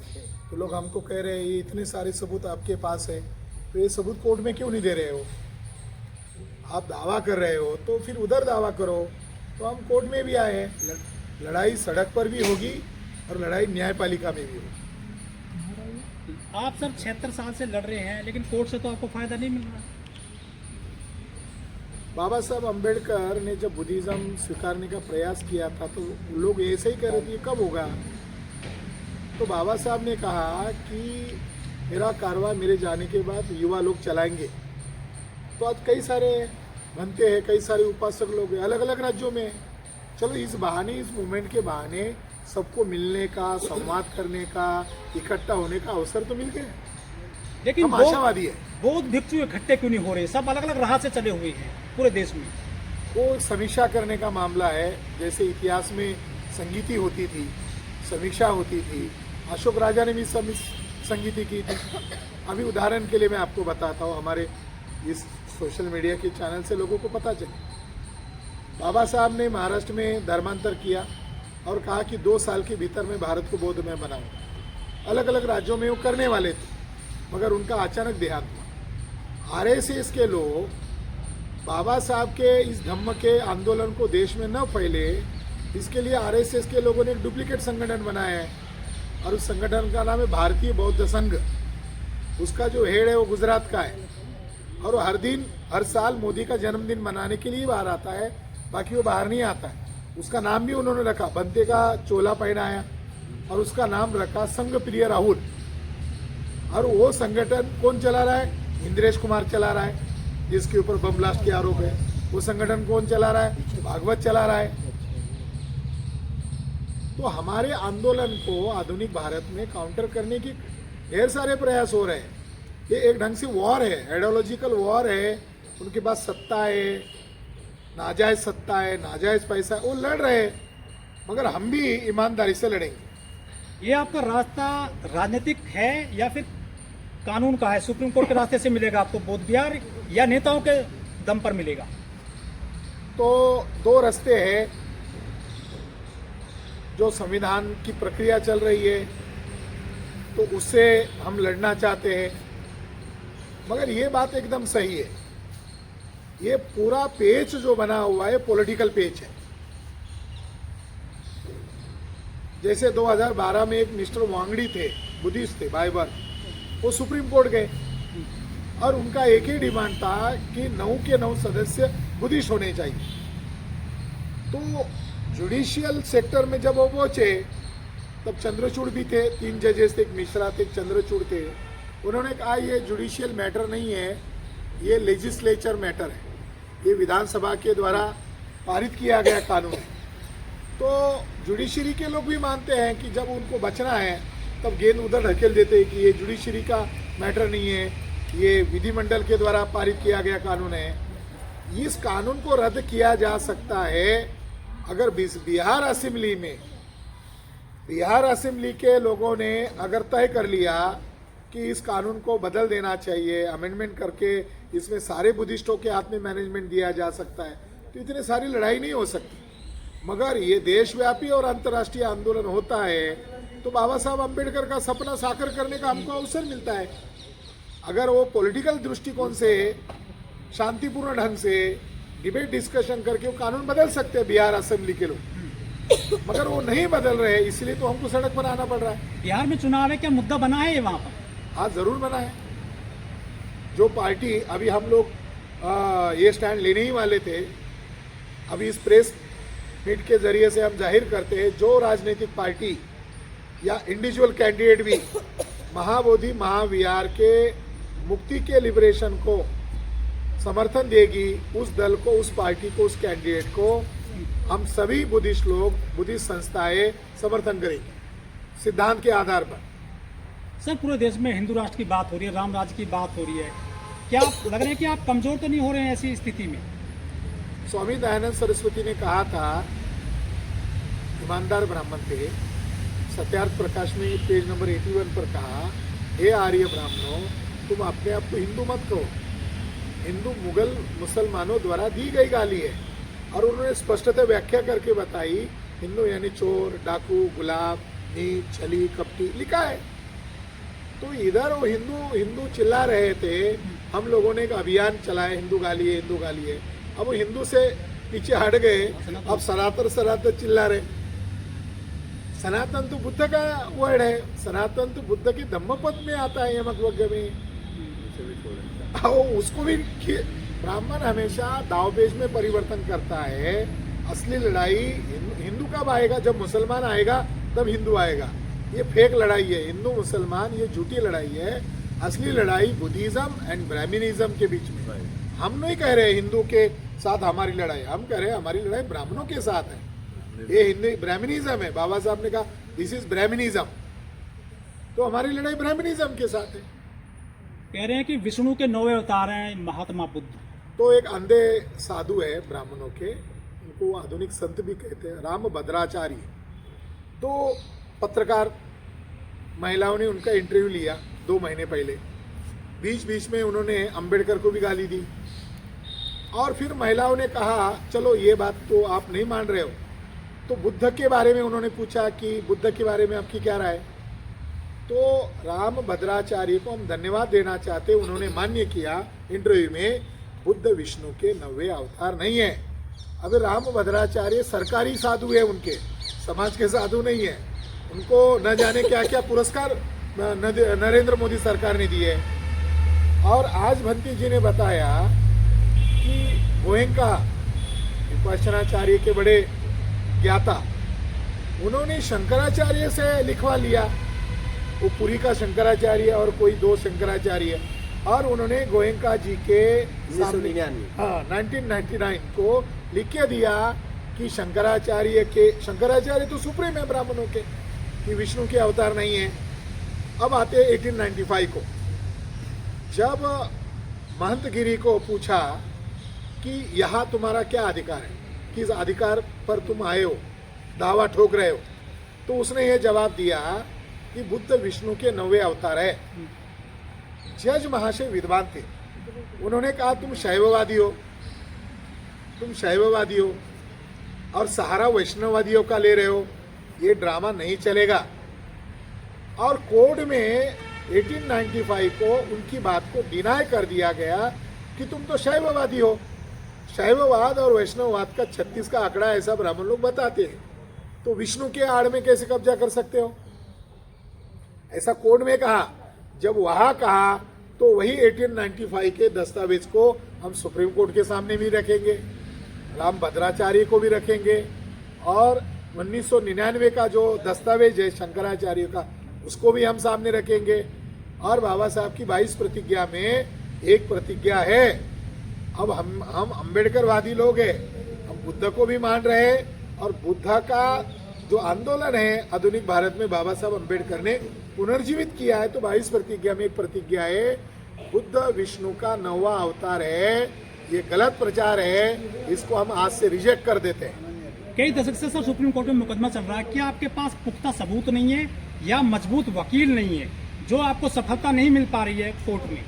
Speaker 9: तो लोग हमको कह रहे हैं ये इतने सारे सबूत आपके पास है तो ये सबूत कोर्ट में क्यों नहीं दे रहे हो? आप दावा कर रहे हो तो फिर उधर दावा करो। तो हम कोर्ट में भी आए हैं, लड़ाई सड़क पर भी होगी और लड़ाई न्यायपालिका में भी होगी।
Speaker 7: आप सर 76 साल से लड़ रहे हैं, लेकिन कोर्ट से तो आपको फायदा नहीं मिल रहा।
Speaker 9: बाबा साहब अम्बेडकर ने जब बुद्धिज़्म स्वीकारने का प्रयास किया था तो लोग ऐसे ही कह रहे थे ये कब होगा। तो बाबा साहब ने कहा कि मेरा कारवां मेरे जाने के बाद युवा लोग चलाएंगे। तो आज कई सारे बनते हैं, कई सारे उपासक लोग हैं अलग अलग राज्यों में। चलो इस बहाने, इस मूवमेंट के बहाने सबको मिलने का, संवाद करने का, इकट्ठा होने का अवसर तो मिल गया।
Speaker 7: लेकिन
Speaker 9: हम आशावादी है।
Speaker 7: बौद्ध भिक्षु इकट्ठे क्यों नहीं हो रहे? सब अलग अलग राह से चले हुए हैं पूरे देश में।
Speaker 9: वो समीक्षा करने का मामला है। जैसे इतिहास में संगीति होती थी, समीक्षा होती थी, अशोक राजा ने भी संगीति की थी। अभी उदाहरण के लिए मैं आपको बताता हूँ, हमारे इस सोशल मीडिया के चैनल से लोगों को पता चले। बाबा साहब ने महाराष्ट्र में धर्मांतर किया और कहा कि 2 साल के भीतर मैं भारत को बौद्ध में बनाऊंगा। अलग अलग राज्यों में वो करने वाले थे, मगर उनका अचानक देहांत हुआ। आरएसएस के लोग बाबा साहब के इस धम्म के आंदोलन को देश में न फैले, इसके लिए आरएसएस के लोगों ने एक डुप्लीकेट संगठन बनाया है और उस संगठन का नाम है भारतीय बौद्ध संघ। उसका जो हेड है वो गुजरात का है और वो हर साल मोदी का जन्मदिन मनाने के लिए बाहर आता है, बाकी वो बाहर नहीं आता है। उसका नाम भी उन्होंने रखा, बंते का चोला पहनाया और उसका नाम रखा संघ प्रिय राहुल। और वो संगठन कौन चला रहा है? इंद्रेश कुमार चला रहा है, जिसके ऊपर बम ब्लास्ट के आरोप है। वो संगठन कौन चला रहा है? भागवत चला रहा है। तो हमारे आंदोलन को आधुनिक भारत में काउंटर करने की ढेर सारे प्रयास हो रहे हैं। ये एक ढंग से वॉर है, आइडियोलॉजिकल वॉर है। उनके पास सत्ता है, नाजायज सत्ता है, नाजायज पैसा है, वो लड़ रहे हैं, मगर हम भी ईमानदारी से लड़ेंगे।
Speaker 7: ये आपका रास्ता राजनीतिक है या फिर कानून का है? सुप्रीम कोर्ट के रास्ते से मिलेगा आपको बोध विहार, या नेताओं के दम पर मिलेगा?
Speaker 9: तो 2 रास्ते हैं। जो संविधान की प्रक्रिया चल रही है तो उससे हम लड़ना चाहते हैं, मगर ये बात एकदम सही है, ये पूरा पेच जो बना हुआ है पॉलिटिकल पेच है। जैसे 2012 में एक मिस्टर वांगड़ी थे, बुद्धिस्ट थे बाय बर्थ, वो सुप्रीम कोर्ट गए और उनका एक ही डिमांड था कि 9 के 9 सदस्य बुद्धिस्ट होने चाहिए। तो जुडिशियल सेक्टर में जब वो पहुंचे तब चंद्रचूड़ भी थे, 3 जजेस थे, एक मिश्रा थे, एक चंद्रचूड़ थे। उन्होंने कहा ये जुडिशियल मैटर नहीं है, ये लेजिस्लेचर मैटर है, ये विधानसभा के द्वारा पारित किया गया कानून है। तो जुडिशरी के लोग भी मानते हैं कि जब उनको बचना है तब गेंद उधर ढकेल देते हैं कि ये जुडिशरी का मैटर नहीं है, ये विधिमंडल के द्वारा पारित किया गया कानून है। इस कानून को रद्द किया जा सकता है अगर बिहार असेंबली के लोगों ने अगर तय कर लिया कि इस कानून को बदल देना चाहिए, अमेंडमेंट करके इसमें सारे बुद्धिस्टों के हाथ में मैनेजमेंट दिया जा सकता है, तो इतनी सारी लड़ाई नहीं हो सकती। मगर ये देशव्यापी और अंतर्राष्ट्रीय आंदोलन होता है तो बाबा साहब अम्बेडकर का सपना साकार करने का हमको अवसर मिलता है। अगर वो पॉलिटिकल दृष्टिकोण से शांतिपूर्ण ढंग से डिबेट डिस्कशन करके वो कानून बदल सकते हैं बिहार असेंबली के लोग, मगर वो नहीं बदल रहे, इसलिए तो हमको सड़क पर आना पड़ रहा है।
Speaker 7: बिहार में चुनाव है, क्या मुद्दा बना है ये वहाँ पर?
Speaker 9: हाँ जरूर बना है। जो पार्टी अभी हम लोग ये स्टैंड लेने ही वाले थे, अभी इस प्रेस मीट के जरिए से हम जाहिर करते हैं, जो राजनीतिक पार्टी या इंडिविजुअल कैंडिडेट भी महाबोधि महाविहार के मुक्ति के लिबरेशन को समर्थन देगी उस दल को, उस पार्टी को, उस कैंडिडेट को हम सभी बुद्धिस्ट लोग, बुद्धिस्ट संस्थाएं समर्थन करेंगे सिद्धांत के आधार पर।
Speaker 7: सर पूरे देश में हिंदू राष्ट्र की बात हो रही है, राम राज्य की बात हो रही है, क्या लग रहा है कि आप कमजोर तो नहीं हो रहे हैं ऐसी स्थिति में?
Speaker 9: स्वामी दयानंद सरस्वती ने कहा था, ईमानदार ब्राह्मण थे, सत्यार्थ प्रकाश में पेज नंबर 81 पर कहा, हे आर्य ब्राह्मणों, तुम अपने आप को हिंदू मत कहो, हिंदू मुगल मुसलमानों द्वारा दी गई गाली है। और उन्होंने स्पष्टतः व्याख्या करके बताई, हिंदू यानी चोर, डाकू, गुलाब, नीच, छली, कपटी लिखा है। तो इधर वो हिंदू चिल्ला रहे थे, हम लोगों ने एक अभियान चलाया, हिंदू गाली है, हिंदू गाली है। अब वो हिंदू से पीछे हट गए, अब सनातन चिल्ला रहे। सनातन तो बुद्ध का वर्ड है, सनातन तो बुद्ध के धम्मपद में आता है, यमक में। उसको भी ब्राह्मण हमेशा दावपेच में परिवर्तन करता है। असली लड़ाई हिंदू कब आएगा? जब मुसलमान आएगा तब हिंदू आएगा। ये फेक लड़ाई है, हिंदू मुसलमान, ये झूठी लड़ाई है। असली लड़ाई बुद्धिज्म एंड ब्राह्मणिज्म के बीच में। हम नहीं कह रहे हिंदू के साथ हमारी लड़ाई, हम कह रहे हैं हमारी लड़ाई ब्राह्मणों के साथ है। ये हिंदू ब्राह्मणिज्म है, बाबा साहब ने कहा दिस इज ब्राह्मणिज्म, तो हमारी लड़ाई ब्राह्मणिज्म के साथ है।
Speaker 7: कह रहे हैं कि विष्णु के 9 अवतार हैं महात्मा बुद्ध।
Speaker 9: तो एक अंधे साधु है ब्राह्मणों के, उनको आधुनिक संत भी कहते हैं, राम भद्राचार्य। तो पत्रकार महिलाओं ने उनका इंटरव्यू लिया 2 महीने पहले, बीच में उन्होंने अंबेडकर को भी गाली दी। और फिर महिलाओं ने कहा चलो ये बात तो आप नहीं मान रहे हो, तो बुद्ध के बारे में उन्होंने पूछा कि बुद्ध के बारे में आपकी क्या राय? तो राम भद्राचार्य को हम धन्यवाद देना चाहते, उन्होंने मान्य किया इंटरव्यू में बुद्ध विष्णु के 9वें अवतार नहीं है। अब राम भद्राचार्य सरकारी साधु है, उनके समाज के साधु नहीं है। उनको न जाने क्या क्या पुरस्कार नरेंद्र मोदी सरकार ने दिए। और आज भंती जी ने बताया कि गोयंका विपश्यनाचार्य के बड़े ज्ञाता, उन्होंने शंकराचार्य से लिखवा लिया, वो पुरी का शंकराचार्य और कोई 2 शंकराचार्य, और उन्होंने गोयंका जी के 1999 को लिख के दिया कि शंकराचार्य तो सुप्रीम है ब्राह्मणों के, कि विष्णु के अवतार नहीं है। अब आते 1895 को, जब महंत गिरी को पूछा कि यहाँ तुम्हारा क्या अधिकार है, किस अधिकार पर तुम आए हो, दावा ठोक रहे हो, तो उसने ये जवाब दिया कि बुद्ध विष्णु के 9वें अवतार है। जज महाशय विद्वान थे, उन्होंने कहा तुम शैववादी हो और सहारा वैष्णववादियों का ले रहे हो, ये ड्रामा नहीं चलेगा। और कोर्ट में 1895 को उनकी बात को डिनाई कर दिया गया कि तुम तो शैववादी हो। शैववाद और वैष्णववाद का 36 का आंकड़ा ऐसा ब्राह्मण लोग बताते हैं, तो विष्णु के आड़ में कैसे कब्जा कर सकते हो? ऐसा कोर्ट में कहा। जब वहां कहा तो वही 1895 के दस्तावेज को हम सुप्रीम कोर्ट के सामने भी रखेंगे, राम भद्राचार्य को भी रखेंगे, और 1999 का जो दस्तावेज है शंकराचार्य का, उसको भी हम सामने रखेंगे। और बाबा साहब की 22 प्रतिज्ञा में एक प्रतिज्ञा है, अब हम अम्बेडकरवादी लोग हैं, हम बुद्ध को भी मान रहे हैं, और बुद्ध का जो आंदोलन है आधुनिक भारत में बाबा साहब अम्बेडकर ने पुनर्जीवित किया है। तो 22 प्रतिज्ञा में एक प्रतिज्ञा है, बुद्ध विष्णु का 9वां अवतार है, ये गलत प्रचार है, इसको हम आज से रिजेक्ट कर देते हैं।
Speaker 7: कई दशक से सर सुप्रीम कोर्ट में मुकदमा चल रहा है, क्या आपके पास पुख्ता सबूत नहीं है या मजबूत वकील नहीं है, जो आपको सफलता नहीं मिल पा रही है कोर्ट में?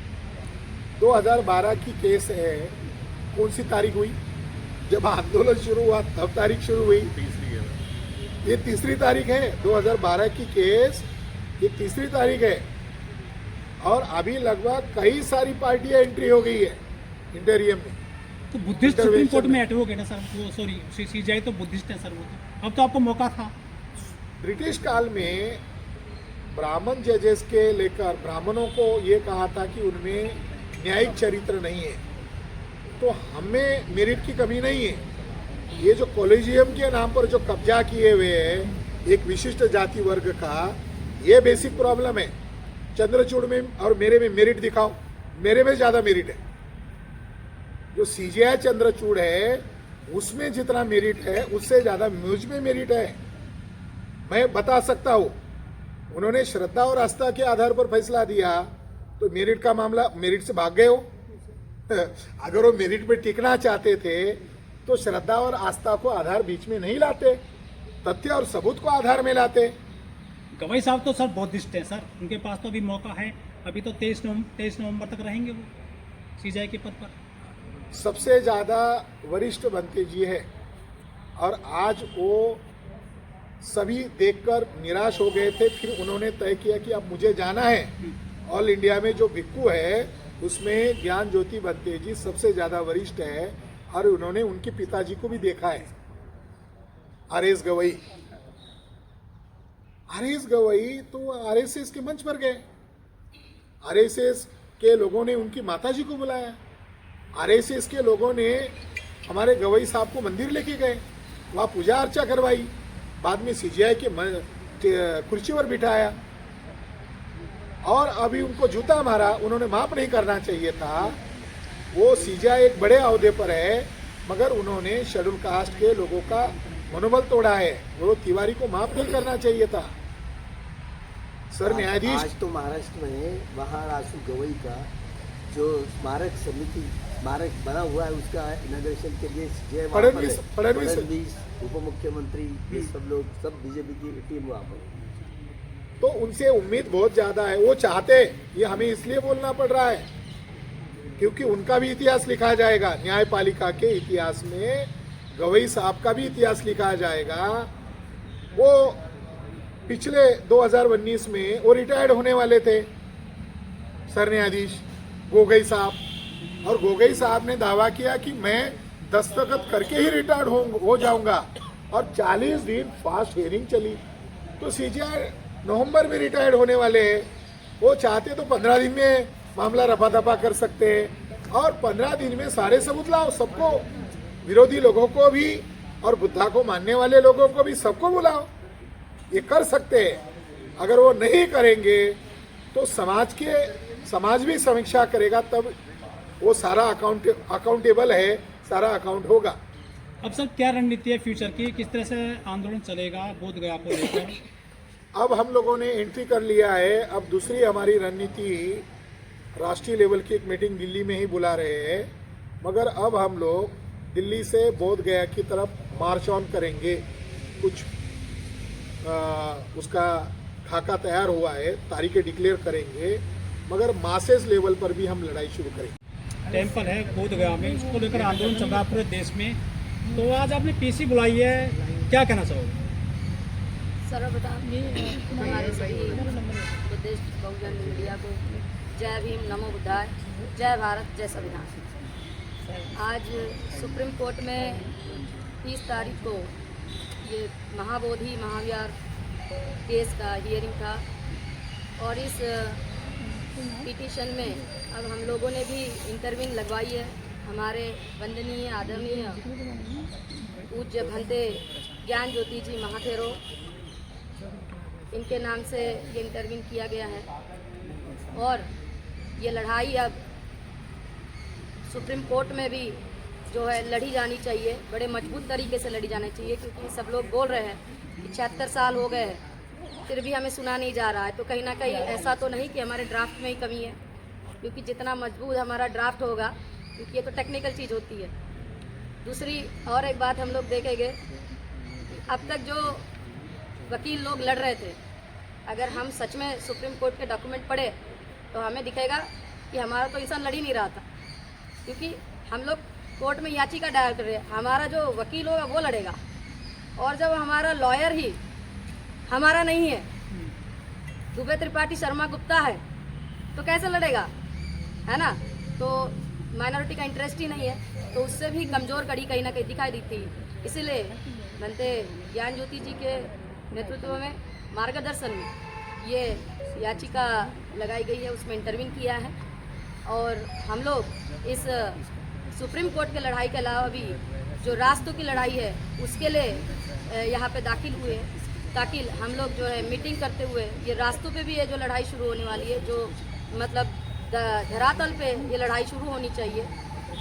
Speaker 9: 2012 की केस है, कौन सी तारीख हुई? जब आंदोलन शुरू हुआ तब तारीख शुरू हुई, ये 3री तारीख है 2012 की केस, ये 3री तारीख है। और अभी लगभग कई सारी पार्टियां एंट्री हो गई है इंटरियम में।
Speaker 7: तो बुद्धिस्ट सुप्रीम कोर्ट में एडवोकेट है सर, वो सॉरी सीजीआई तो बुद्धिस्ट है सर, वो तो अब तो आपको मौका था।
Speaker 9: ब्रिटिश काल में ब्राह्मण जजेस के लेकर ब्राह्मणों को ये कहा था कि उनमें न्यायिक चरित्र नहीं है, तो हमें मेरिट की कमी नहीं है। ये जो कॉलेजियम के नाम पर जो कब्जा किए हुए हैं एक विशिष्ट जाति वर्ग का, ये बेसिक प्रॉब्लम है। चंद्रचूड़ में और मेरे में मेरिट दिखाओ, मेरे में ज़्यादा मेरिट है। जो सीजीआई चंद्रचूड़ है उसमें जितना मेरिट है उससे ज़्यादा मुझ में मेरिट है। मैं बता सकता हूँ, उन्होंने श्रद्धा और आस्था के आधार पर फैसला दिया तो मेरिट का मामला, मेरिट से भाग गए हो। अगर वो मेरिट पे टिकना चाहते थे तो श्रद्धा और आस्था को आधार बीच में नहीं लाते, तथ्य और सबूत को आधार में लाते।
Speaker 7: गवाई साहब तो सर बौद्धिस्ट हैं सर, उनके पास तो अभी मौका है, अभी तो 23 नवंबर तक रहेंगे वो सीजीआई के पद पर।
Speaker 9: सबसे ज़्यादा वरिष्ठ बनते जी है और आज वो सभी देखकर निराश हो गए थे। फिर उन्होंने तय किया कि अब मुझे जाना है। ऑल इंडिया में जो भिक्खू है उसमें ज्ञान ज्योति बनते जी सबसे ज़्यादा वरिष्ठ है और उन्होंने उनके पिताजी को भी देखा है। आरएस गवई तो आरएसएस के मंच पर गए, आरएसएस के लोगों ने उनकी माताजी को बुलाया, आरएसएस के लोगों ने हमारे गवई साहब को मंदिर लेके गए, वहाँ पूजा अर्चा करवाई, बाद में सीजीआई के कुर्सी पर बिठाया और अभी उनको जूता मारा। उन्होंने माफ नहीं करना चाहिए था। वो सीजीआई एक बड़े अहदे पर है मगर उन्होंने शेड्यूल कास्ट के लोगों का मनोबल तोड़ा है। वो तिवारी को माफ नहीं करना चाहिए था। सर न्यायाधीश
Speaker 1: आज तो महाराष्ट्र में वहाँ रासू गवई का जो स्मारक समिति स्मारक बना हुआ है उसका इनॉग्रेशन के लिए फडणवीस उप मुख्यमंत्री ये सब लोग, सब बीजेपी की टीम वहाँ पर।
Speaker 9: तो उनसे उम्मीद बहुत ज्यादा है। वो चाहते, ये हमें इसलिए बोलना पड़ रहा है क्योंकि उनका भी इतिहास लिखा जाएगा। न्यायपालिका के इतिहास में गवई साहब का भी इतिहास लिखा जाएगा। वो पिछले 2019 में वो रिटायर्ड होने वाले थे सर न्यायाधीश गोगोई साहब, और गोगोई साहब ने दावा किया कि मैं दस्तखत करके ही रिटायर्ड हो जाऊंगा और 40 दिन फास्ट हियरिंग चली। तो सीजीआई नवंबर में रिटायर्ड होने वाले हैं। वो चाहते तो 15 दिन में मामला रफा दफा कर सकते हैं और 15 दिन में सारे सबूत लाओ, सबको, विरोधी लोगों को भी और बुद्धा को मानने वाले लोगों को भी, सबको बुलाओ। ये कर सकते हैं। अगर वो नहीं करेंगे तो समाज भी समीक्षा करेगा, तब वो सारा अकाउंटेबल है, सारा अकाउंट होगा।
Speaker 7: अब सर क्या रणनीति है फ्यूचर की, किस तरह से आंदोलन चलेगा बोध गया को लेकर?
Speaker 9: अब हम लोगों ने एंट्री कर लिया है। अब दूसरी हमारी रणनीति, राष्ट्रीय लेवल की एक मीटिंग दिल्ली में ही बुला रहे हैं, मगर अब हम लोग दिल्ली से बोध गया की तरफ मार्च ऑन करेंगे। कुछ उसका खाका तैयार हुआ है, तारीखें डिक्लेयर करेंगे, मगर मासेस लेवल पर भी हम लड़ाई शुरू करेंगे।
Speaker 7: टेम्पल है बोध गया में, उसको लेकर आंदोलन चल रहा है पूरे देश में, तो आज आपने पीसी बुलाई है, क्या कहना चाहोगे?
Speaker 4: सर्वप्रथम हमारे सभी बुद्धिस्ट बहुजन मीडिया को जय भीम, नमो बुद्धाय, जय भारत, जय संविधान। आज सुप्रीम कोर्ट में 30 तारीख को ये महाबोधि महावीर केस का हियरिंग था और इस पिटीशन में अब हम लोगों ने भी इंटरव्यून लगवाई है। हमारे वंदनीय आदरणीय पूज्य भंते ज्ञान ज्योति जी महाथेरो, इनके नाम से ये इंटरव्यून किया गया है और ये लड़ाई अब सुप्रीम कोर्ट में भी जो है लड़ी जानी चाहिए, बड़े मजबूत तरीके से लड़ी जानी चाहिए, क्योंकि सब लोग बोल रहे हैं कि 76 साल हो गए हैं फिर भी हमें सुना नहीं जा रहा है। तो कहीं ना कहीं ऐसा तो नहीं कि हमारे ड्राफ्ट में ही कमी है, क्योंकि जितना मजबूत हमारा ड्राफ्ट होगा, क्योंकि ये तो टेक्निकल चीज़ होती है। दूसरी और एक बात हम लोग देखेंगे, अब तक जो वकील लोग लड़ रहे थे, अगर हम सच में सुप्रीम कोर्ट के डॉक्यूमेंट पढ़े तो हमें दिखेगा कि हमारा तो इंसान लड़ ही नहीं रहा था, क्योंकि हम लोग कोर्ट में याचिका दायर कर रहे हैं, हमारा जो वकील होगा वो लड़ेगा, और जब हमारा लॉयर ही हमारा नहीं है, दुबे त्रिपाठी शर्मा गुप्ता है, तो कैसे लड़ेगा, है ना? तो माइनॉरिटी का इंटरेस्ट ही नहीं है, तो उससे भी कमज़ोर कड़ी कहीं ना कहीं दिखाई देती है। इसीलिए बनते ज्ञान ज्योति जी के नेतृत्व में, मार्गदर्शन में ये याचिका लगाई गई है, उसमें इंटरव्यून किया है और हम लोग इस सुप्रीम कोर्ट के लड़ाई के अलावा भी जो रास्तों की लड़ाई है उसके लिए यहाँ पे दाखिल हुए, ताकि हम लोग जो है मीटिंग करते हुए ये रास्तों पे भी ये जो लड़ाई शुरू होने वाली है, जो मतलब धरातल पे ये लड़ाई शुरू होनी चाहिए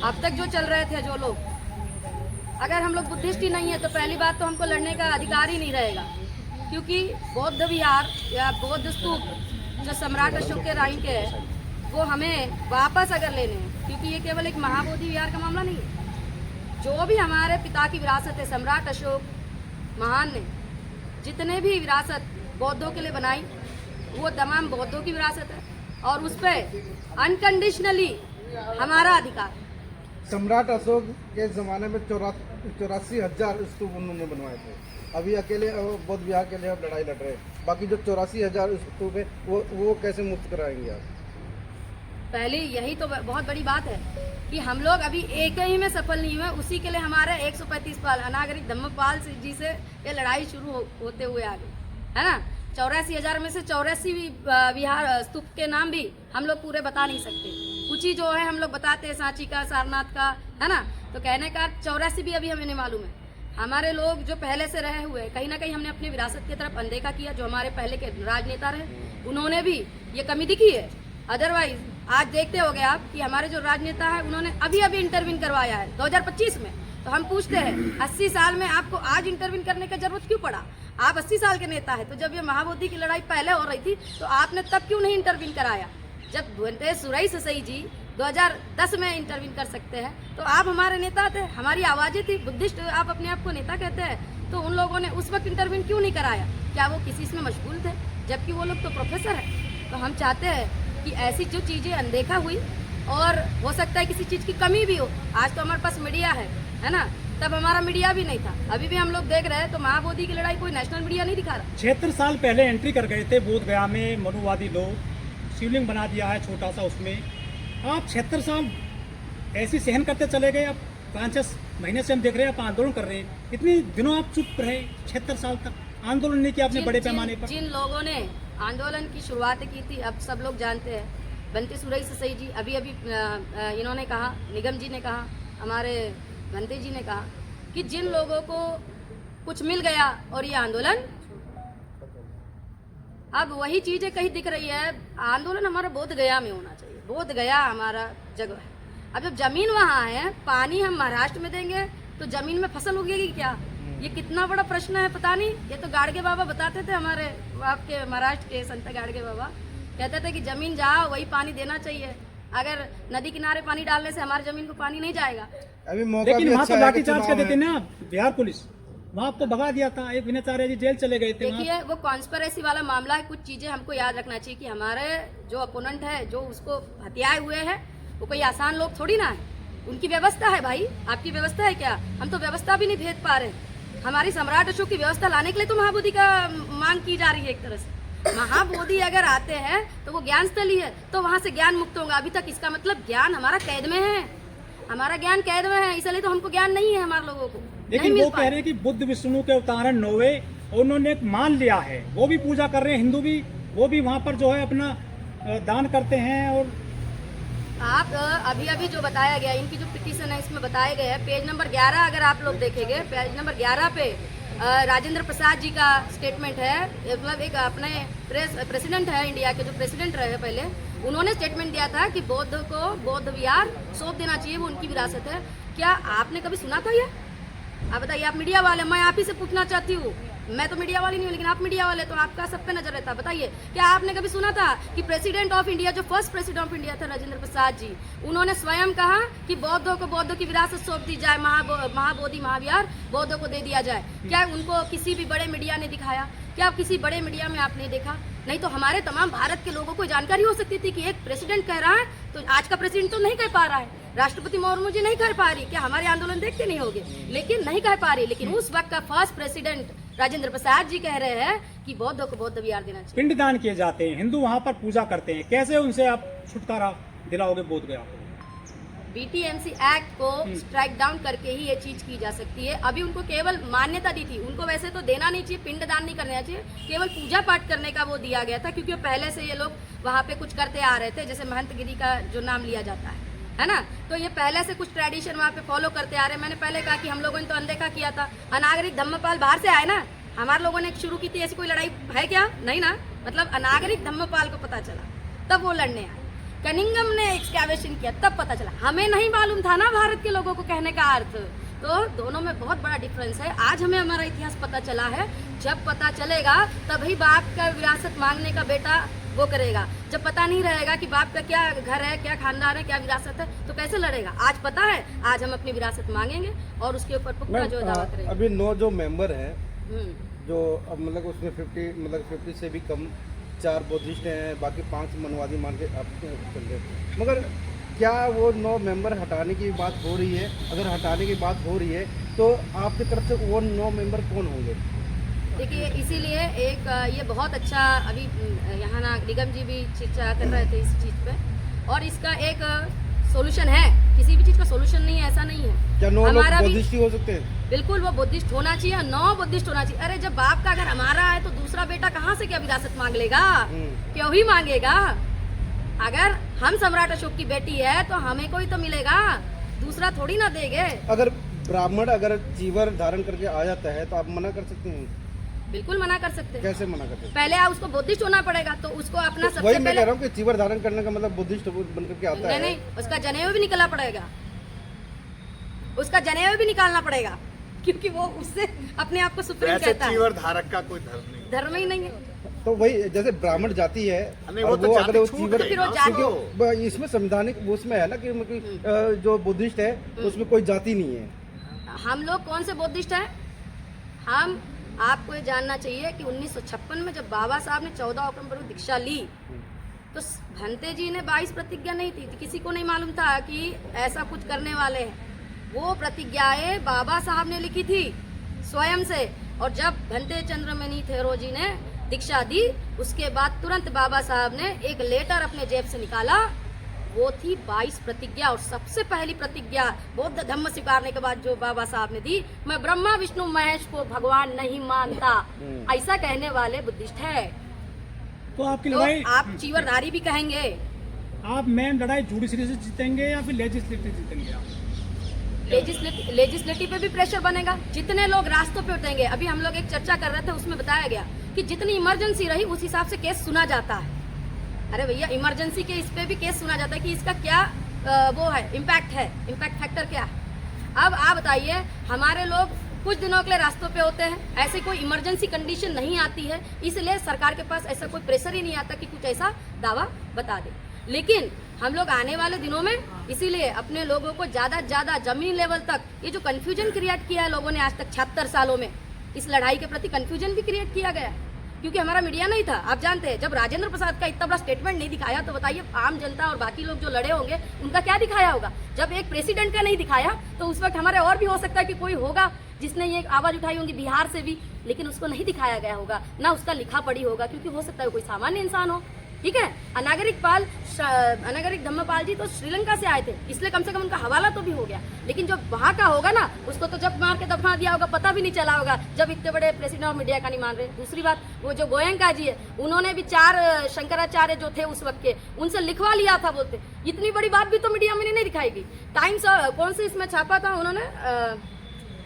Speaker 4: अब तक जो चल रहे थे जो लोग, अगर हम लोग बुद्धिस्ट ही नहीं है तो पहली बात तो हमको लड़ने का अधिकार ही नहीं रहेगा, क्योंकि बौद्ध विहार या बौद्ध स्तूप जो सम्राट अशोक के राइन के है वो हमें वापस अगर लेने हैं, क्योंकि ये केवल एक महाबोधि विहार का मामला नहीं है। जो भी हमारे पिता की विरासत है, सम्राट अशोक महान ने जितने भी विरासत बौद्धों के लिए बनाई वो तमाम बौद्धों की विरासत है और उस पर अनकंडीशनली हमारा अधिकार।
Speaker 10: सम्राट अशोक के ज़माने में 84,000 स्तूप उन्होंने बनवाए थे। अभी अकेले बौद्ध विहार के लिए आप लड़ाई लड़ रहे हैं, बाकी जो 84,000 स्तूप है वो कैसे मुक्त कराएंगे आप?
Speaker 4: पहले यही तो बहुत बड़ी बात है कि हम लोग अभी एक ही में सफल नहीं हुए, उसी के लिए हमारे 135 पाल अनागरिक धम्मपाल जी से ये लड़ाई शुरू होते हुए आ गई है ना। 84,000 में से 84 विहार स्तूप के नाम भी हम लोग पूरे बता नहीं सकते, कुछ ही जो है हम लोग बताते हैं, सांची का, सारनाथ का, है ना। तो कहने का 84 भी अभी हमें नहीं मालूम है। हमारे लोग जो पहले से रहे हुए कहीं ना कहीं हमने अपनी विरासत की तरफ अनदेखा किया। जो हमारे पहले के राजनेता रहे उन्होंने भी ये कमी दिखी है। अदरवाइज आज देखते होगे आप कि हमारे जो राजनेता है उन्होंने अभी अभी इंटरवीन करवाया है 2025 में। तो हम पूछते हैं 80 साल में आपको आज इंटरवीन करने की जरूरत क्यों पड़ा? आप 80 साल के नेता है, तो जब ये महाबोधि की लड़ाई पहले हो रही थी तो आपने तब क्यों नहीं इंटरवीन कराया? जब भुवनतेज सुरई ससई जी 2010 में इंटरवीन कर सकते हैं तो आप हमारे नेता थे, हमारी आवाजें थी। बुद्धिस्ट आप अपने आप को नेता कहते हैं, तो उन लोगों ने उस वक्त इंटरवीन क्यों नहीं कराया? क्या वो किसी इसमें मशगूल थे? जबकि वो लोग तो प्रोफेसर हैं। तो हम चाहते हैं कि ऐसी जो चीज़ें अनदेखा हुई और हो सकता है किसी चीज़ की कमी भी हो। आज तो हमारे पास मीडिया है ना, तब हमारा मीडिया भी नहीं था। अभी भी हम लोग देख रहे हैं तो महाबोधि की लड़ाई कोई नेशनल मीडिया नहीं दिखा रहा।
Speaker 7: 76 साल पहले एंट्री कर गए थे बोध गया में मनुवादी लोग, शिवलिंग बना दिया है छोटा सा, उसमें आप 76 साल ऐसी सहन करते चले गए। अब 5-6 महीने से हम देख रहे हैं आप आंदोलन कर रहे हैं, इतने दिनों आप चुप रहे, 76 साल तक आंदोलन नहीं किया आपने बड़े पैमाने पर।
Speaker 4: जिन लोगों ने आंदोलन की शुरुआत की थी अब सब लोग जानते हैं, बंटी सुरई ससई जी, अभी इन्होंने कहा, निगम जी ने कहा, हमारे भंते जी ने कहा कि जिन लोगों को कुछ मिल गया और ये आंदोलन, अब वही चीजें कहीं दिख रही है। आंदोलन हमारा बोध गया में होना चाहिए, बोध गया हमारा जगह है। अब जब जमीन वहाँ है, पानी हम महाराष्ट्र में देंगे तो जमीन में फसल उगेगी क्या? ये कितना बड़ा प्रश्न है, पता नहीं। ये तो गाड़गे बाबा बताते थे, हमारे आपके महाराष्ट्र के संत गाड़गे बाबा कहते थे कि जमीन जहाँ वही पानी देना चाहिए। अगर नदी किनारे पानी डालने से हमारी जमीन को पानी नहीं जाएगा।
Speaker 10: अभी मौका
Speaker 7: लेकिन
Speaker 10: भी
Speaker 7: वहाँ
Speaker 10: अच्छा
Speaker 7: तो
Speaker 10: है
Speaker 7: लाठी
Speaker 10: कि
Speaker 7: चार्ज कर
Speaker 10: चुनाव
Speaker 7: देते
Speaker 10: में-
Speaker 7: ना बिहार पुलिस, वहाँ आपको भगा दिया था। एक विनयचार्य जी जेल चले गए थे।
Speaker 4: देखिए वो कॉन्स्पिरेसी वाला मामला है। कुछ चीजें हमको याद रखना चाहिए कि हमारे जो अपोनेंट है, जो उसको हत्याए हुए हैं, वो कोई आसान लोग थोड़ी ना है। उनकी व्यवस्था है भाई, आपकी व्यवस्था है क्या? हम तो व्यवस्था भी नहीं भेज पा रहे। हमारी सम्राट अशोक की व्यवस्था लाने के लिए तो महाबोधि का मांग की जा रही है। एक तरह से महाबोधि अगर आते हैं तो वो ज्ञान स्थली है, तो वहाँ से ज्ञान मुक्त होगा। अभी तक इसका मतलब ज्ञान हमारा कैद में है, हमारा ज्ञान कैद में है, इसलिए तो हमको ज्ञान नहीं है हमारे लोगों को।
Speaker 7: लेकिन वो कह रहे हैं कि बुद्ध विष्णु के अवतारण 9वें, उन्होंने एक मान लिया है, वो भी पूजा कर रहे हैं, हिंदू भी, वो भी वहाँ पर जो है अपना दान करते हैं। और
Speaker 4: आप अभी जो बताया गया, इनकी जो पिटीशन है इसमें बताया गया है, पेज नंबर 11 अगर आप लोग देखेंगे, पेज नंबर 11 पे राजेंद्र प्रसाद जी का स्टेटमेंट है। मतलब एक अपने प्रेसिडेंट है इंडिया के, जो प्रेसिडेंट रहे पहले, उन्होंने स्टेटमेंट दिया था कि बौद्ध को बौद्ध विहार सौंप देना चाहिए, वो उनकी विरासत है। क्या आपने कभी सुना था ये? आप बताइए, आप मीडिया वाले, मैं आप ही से पूछना चाहती हूँ। मैं तो मीडिया वाली नहीं हूँ, लेकिन आप मीडिया वाले, तो आपका सब पे नजर रहता है। बताइए, क्या आपने कभी सुना था कि प्रेसिडेंट ऑफ इंडिया, जो फर्स्ट प्रेसिडेंट ऑफ इंडिया थे राजेंद्र प्रसाद जी, उन्होंने स्वयं कहा कि बौद्धों को बौद्धों की विरासत सौंप दी जाए, महाबोधि महाविहार बौद्धों को दे दिया जाए? क्या उनको किसी भी बड़े मीडिया ने दिखाया? क्या किसी बड़े मीडिया में आपने देखा? नहीं तो हमारे तमाम भारत के लोगों को जानकारी हो सकती थी कि एक प्रेसिडेंट कह रहा है, तो आज का प्रेसिडेंट तो नहीं कह पा रहा है, राष्ट्रपति मुर्मू जी नहीं कर पा रही, क्या हमारे आंदोलन देखते नहीं होंगे? लेकिन नहीं कह पा रही। लेकिन उस वक्त का फर्स्ट प्रेसिडेंट राजेंद्र प्रसाद जी कह रहे हैं कि बौद्धों को बौद्ध विहार देना चाहिए।
Speaker 7: पिंडदान किए जाते हैं, हिंदू वहाँ पर पूजा करते हैं, कैसे उनसे आप छुटकारा दिलाओगे बोध गया?
Speaker 4: बीटीएमसी एक्ट को स्ट्राइक डाउन करके ही ये चीज की जा सकती है। अभी उनको केवल मान्यता दी थी, उनको वैसे तो देना नहीं चाहिए, पिंडदान नहीं करना चाहिए, केवल पूजा पाठ करने का वो दिया गया था, क्योंकि पहले से ये लोग वहाँ पे कुछ करते आ रहे थे, जैसे महंतगिरी का जो नाम लिया जाता है ना, तो ये पहले से कुछ ट्रेडिशन वहाँ पे फॉलो करते आ रहे हैं। मैंने पहले कहा कि हम लोगों ने तो अनदेखा किया था। अनागरिक धम्मपाल बाहर से आए ना, हमारे लोगों ने शुरू की थी, ऐसी कोई लड़ाई है क्या? नहीं ना। मतलब अनागरिक धम्मपाल को पता चला, तब वो लड़ने आए। कनिंगम ने एक्सकैवेशन किया तब पता चला, हमें नहीं मालूम था ना भारत के लोगों को, कहने का अर्थ। तो दोनों में बहुत बड़ा डिफरेंस है। आज हमें हमारा इतिहास पता चला है, जब पता चलेगा तभी बाप का विरासत मांगने का बेटा वो करेगा। जब पता नहीं रहेगा कि बाप का क्या घर है, क्या खानदान है, क्या विरासत है, तो कैसे लड़ेगा। आज पता है, आज हम अपनी विरासत मांगेंगे और उसके ऊपर पुख्ता जो दावा करेंगे।
Speaker 10: अभी 9 जो मेंबर हैं, जो अब मतलब उसमें 50 से भी कम 4 बुद्धिस्ट हैं, बाकी 5 मनवादी मान के आप चल रहे हैं। मगर क्या वो 9 मेंबर हटाने की बात हो रही है? अगर हटाने की बात हो रही है तो आपकी तरफ से वो 9 मेंबर कौन होंगे?
Speaker 4: देखिए, इसीलिए एक ये बहुत अच्छा अभी यहाँ ना निगम जी भी चर्चा कर रहे थे इस चीज़ पे, और इसका एक सॉल्यूशन है। किसी भी चीज़ का सॉल्यूशन नहीं है, ऐसा नहीं है।
Speaker 10: क्या 9
Speaker 4: हमारा
Speaker 10: लोग बुद्धिस्ट ही हो सकते हैं?
Speaker 4: बिल्कुल, वो बुद्धिस्ट होना चाहिए, 9 बुद्धिस्ट होना चाहिए। अरे जब बाप का घर हमारा है तो दूसरा बेटा कहाँ से क्या विरासत मांग लेगा? क्यों ही मांगेगा? अगर हम सम्राट अशोक की बेटी है तो हमें कोई तो मिलेगा, दूसरा थोड़ी ना देंगे।
Speaker 10: अगर ब्राह्मण अगर चीवर धारण करके आ जाता है तो आप मना कर सकते हैं?
Speaker 4: बिल्कुल मना कर सकते हैं।
Speaker 10: कैसे मना करते हैं?
Speaker 4: पहले उसको बुद्धिस्ट होना पड़ेगा, तो उसको अपना सबसे
Speaker 10: वही मैं
Speaker 4: पहले
Speaker 10: कह रहा हूँ कि चीवर धारण करने का मतलब बुद्धिस्ट बन करके आता है।
Speaker 4: नहीं, उसका जनेऊ भी निकलना पड़ेगा, उसका जनेऊ भी निकालना पड़ेगा, क्योंकि वो उससे अपने आप को सुप्रीम
Speaker 3: वैसे
Speaker 4: कहता है।
Speaker 3: चीवर धारक का कोई धर्म नहीं,
Speaker 4: धर्म ही नहीं है।
Speaker 10: तो वही जैसे ब्राह्मण जाति है,
Speaker 3: नहीं,
Speaker 10: और
Speaker 3: वो तो
Speaker 10: वो
Speaker 3: जाति
Speaker 10: अगर वो
Speaker 3: छूट
Speaker 10: चीवर,
Speaker 3: गई ना,
Speaker 10: क्योंकि इसमें संवैधानिक वो उसमें है ना कि जो बुद्धिस्ट है उसमें कोई जाति नहीं है।
Speaker 4: हम लोग कौन से बुद्धिस्ट हैं? हम आपको ये जानना चाहिए कि 1956 में जब बाबा साहब ने 14 अक्टूबर को दीक्षा ली तो भंते जी ने 22 प्रतिज्ञा नहीं थी, किसी को नहीं मालूम था कि ऐसा कुछ करने वाले हैं। वो प्रतिज्ञाएं बाबा साहब ने लिखी थी स्वयं से, और जब भंते चंद्रमणि थेरो जी ने दीक्षा दी उसके बाद तुरंत बाबा साहब ने एक लेटर अपने जेब से निकाला, वो थी 22 प्रतिज्ञा। और सबसे पहली प्रतिज्ञा बौद्ध धर्म स्वीकारने के बाद जो बाबा साहब ने दी, मैं ब्रह्मा विष्णु महेश को भगवान नहीं मानता, ऐसा कहने वाले बुद्धिस्ट है।
Speaker 7: तो आपकी
Speaker 4: तो
Speaker 7: लड़ाई,
Speaker 4: आप चीवरधारी भी कहेंगे।
Speaker 7: आप मेन लड़ाई जुडिशरी से जीतेंगे या फिर लेजिस्लेटिव जीतेंगे? आप
Speaker 4: लेजिस्लेटिव पे भी प्रेशर बनेगा, जितने लोग रास्तों पे उठेंगे। अभी हम लोग एक चर्चा कर रहे थे, उसमें बताया गया कि जितनी इमरजेंसी रही उस हिसाब से केस सुना जाता है। अरे भैया, इमरजेंसी के इस पे भी केस सुना जाता है कि इसका क्या वो है, इम्पैक्ट फैक्टर क्या है। अब आप बताइए, हमारे लोग कुछ दिनों के लिए रास्तों पे होते हैं, ऐसे कोई इमरजेंसी कंडीशन नहीं आती है, इसलिए सरकार के पास ऐसा कोई प्रेशर ही नहीं आता कि कुछ ऐसा दावा बता दे। लेकिन हम लोग आने वाले दिनों में इसीलिए अपने लोगों को ज़्यादा से ज़्यादा जमीन लेवल तक, ये जो कन्फ्यूजन क्रिएट किया है लोगों ने आज तक 76 सालों में, इस लड़ाई के प्रति कन्फ्यूजन भी क्रिएट किया गया, क्योंकि हमारा मीडिया नहीं था। आप जानते हैं, जब राजेंद्र प्रसाद का इतना बड़ा स्टेटमेंट नहीं दिखाया तो बताइए आम जनता और बाकी लोग जो लड़े होंगे उनका क्या दिखाया होगा। जब एक प्रेसिडेंट का नहीं दिखाया तो उस वक्त हमारे और भी हो सकता है कि कोई होगा जिसने ये आवाज़ उठाई होगी बिहार से भी, लेकिन उसको नहीं दिखाया गया होगा, ना उसका लिखा पढ़ी होगा, क्योंकि हो सकता है कोई सामान्य इंसान हो। ठीक है, अनागरिक धम्मपाल जी तो श्रीलंका से आए थे, इसलिए कम से कम उनका हवाला तो भी हो गया। लेकिन जो वहाँ का होगा ना, उसको तो जब मार के दफना दिया होगा, पता भी नहीं चला होगा, जब इतने बड़े प्रेसिडेंट और मीडिया का नहीं मान रहे। दूसरी बात, वो जो गोयंका जी है, उन्होंने भी 4 शंकराचार्य जो थे उस वक्त के, उनसे लिखवा लिया था, बोलते इतनी बड़ी बात भी तो मीडिया में नहीं दिखाई गई। टाइम्स कौन से इसमें छापा था उन्होंने,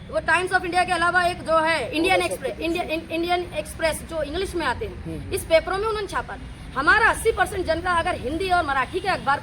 Speaker 4: वो टाइम्स ऑफ इंडिया के अलावा एक जो है इंडियन एक्सप्रेस जो इंग्लिश में आते हैं, इस पेपरों में उन्होंने छापा था। हमारा 80% जनता अगर हिंदी और मराठी के अखबार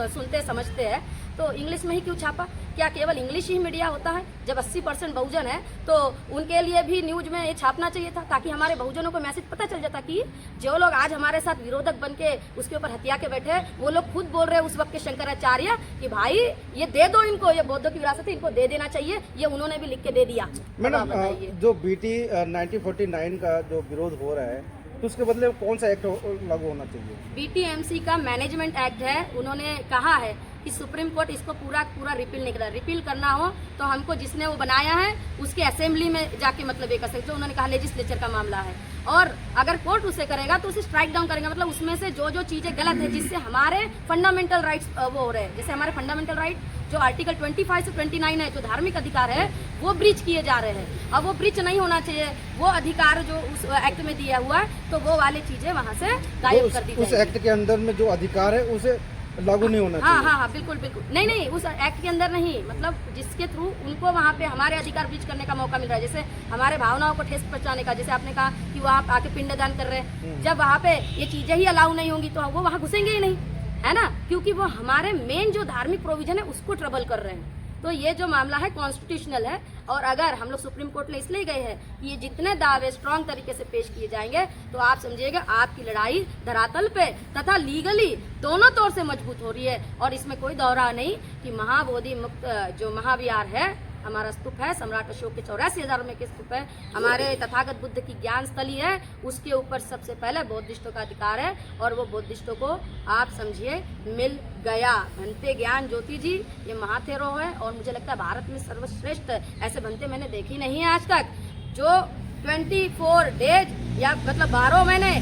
Speaker 4: सुनते समझते हैं तो इंग्लिश में ही क्यों छापा? क्या केवल इंग्लिश ही मीडिया होता है? जब 80% बहुजन है तो उनके लिए भी न्यूज में ये छापना चाहिए था, ताकि हमारे बहुजनों को मैसेज पता चल जाता कि जो लोग आज हमारे साथ विरोधक बन के उसके ऊपर हत्या के बैठे, वो लोग खुद बोल रहे हैं उस वक्त के शंकराचार्य कि भाई ये दे दो इनको, ये बौद्धों की विरासत है, इनको दे देना चाहिए। ये उन्होंने भी लिख के दे दिया।
Speaker 10: मैडम, जो BT 1949 का जो विरोध हो रहा है तो उसके बदले कौन सा एक्ट लागू होना चाहिए?
Speaker 4: BTMC का मैनेजमेंट एक्ट है। उन्होंने कहा है कि सुप्रीम कोर्ट इसको पूरा रिपील नहीं करा। रिपील करना हो तो हमको जिसने वो बनाया है उसके असेंबली में जाके मतलब ये कर सकते। उन्होंने कहा लेजिस्लेचर का मामला है, और अगर कोर्ट उसे करेगा तो उसे स्ट्राइक डाउन करेगा। मतलब उसमें से जो चीज़ें गलत है, जिससे हमारे फंडामेंटल राइट्स वो हो रहे हैं, जैसे हमारे फंडामेंटल राइट जो आर्टिकल 25 से 29 है, जो धार्मिक अधिकार है, वो ब्रीच किए जा रहे हैं। अब वो ब्रीच नहीं होना चाहिए, वो अधिकार जो उस एक्ट में दिया हुआ है, तो वो वाली चीज़ें वहाँ से गायब कर दी जाएगी।
Speaker 10: उस एक्ट के अंदर में जो अधिकार है उसे लागू नहीं होना चाहिए।
Speaker 4: हाँ, बिल्कुल। नहीं, उस एक्ट के अंदर नहीं, मतलब जिसके थ्रू उनको वहाँ पे हमारे अधिकार ब्रीच करने का मौका मिल रहा है, जैसे हमारे भावनाओं को ठेस पहुंचाने का। जैसे आपने कहा कि वहाँ आके पिंडदान कर रहे हैं, जब वहाँ पे ये चीजें ही अलाउ नहीं होंगी तो वो वहाँ घुसेंगे ही नहीं। है ना, क्योंकि वो हमारे मेन जो धार्मिक प्रोविजन है उसको ट्रबल कर रहे हैं। तो ये जो मामला है कॉन्स्टिट्यूशनल है, और अगर हम लोग सुप्रीम कोर्ट में इसलिए गए हैं कि ये जितने दावे स्ट्रांग तरीके से पेश किए जाएंगे तो आप समझिएगा आपकी लड़ाई धरातल पे तथा लीगली दोनों तौर से मजबूत हो रही है। और इसमें कोई दौरा नहीं कि महाबोधि मुक्त जो महाविहार है, हमारा स्तूप है, सम्राट अशोक के 84,000 में के स्तूप है, हमारे तथागत बुद्ध की ज्ञान स्थली है, उसके ऊपर सबसे पहले बौद्धिस्टों का अधिकार है। और वो बौद्धिस्टों को आप समझिए मिल गया। भंते ज्ञान ज्योति जी ये महाथेरो है, और मुझे लगता है भारत में सर्वश्रेष्ठ ऐसे भंते मैंने देखी नहीं है आज तक, जो 24 डेज या मतलब 12 महीने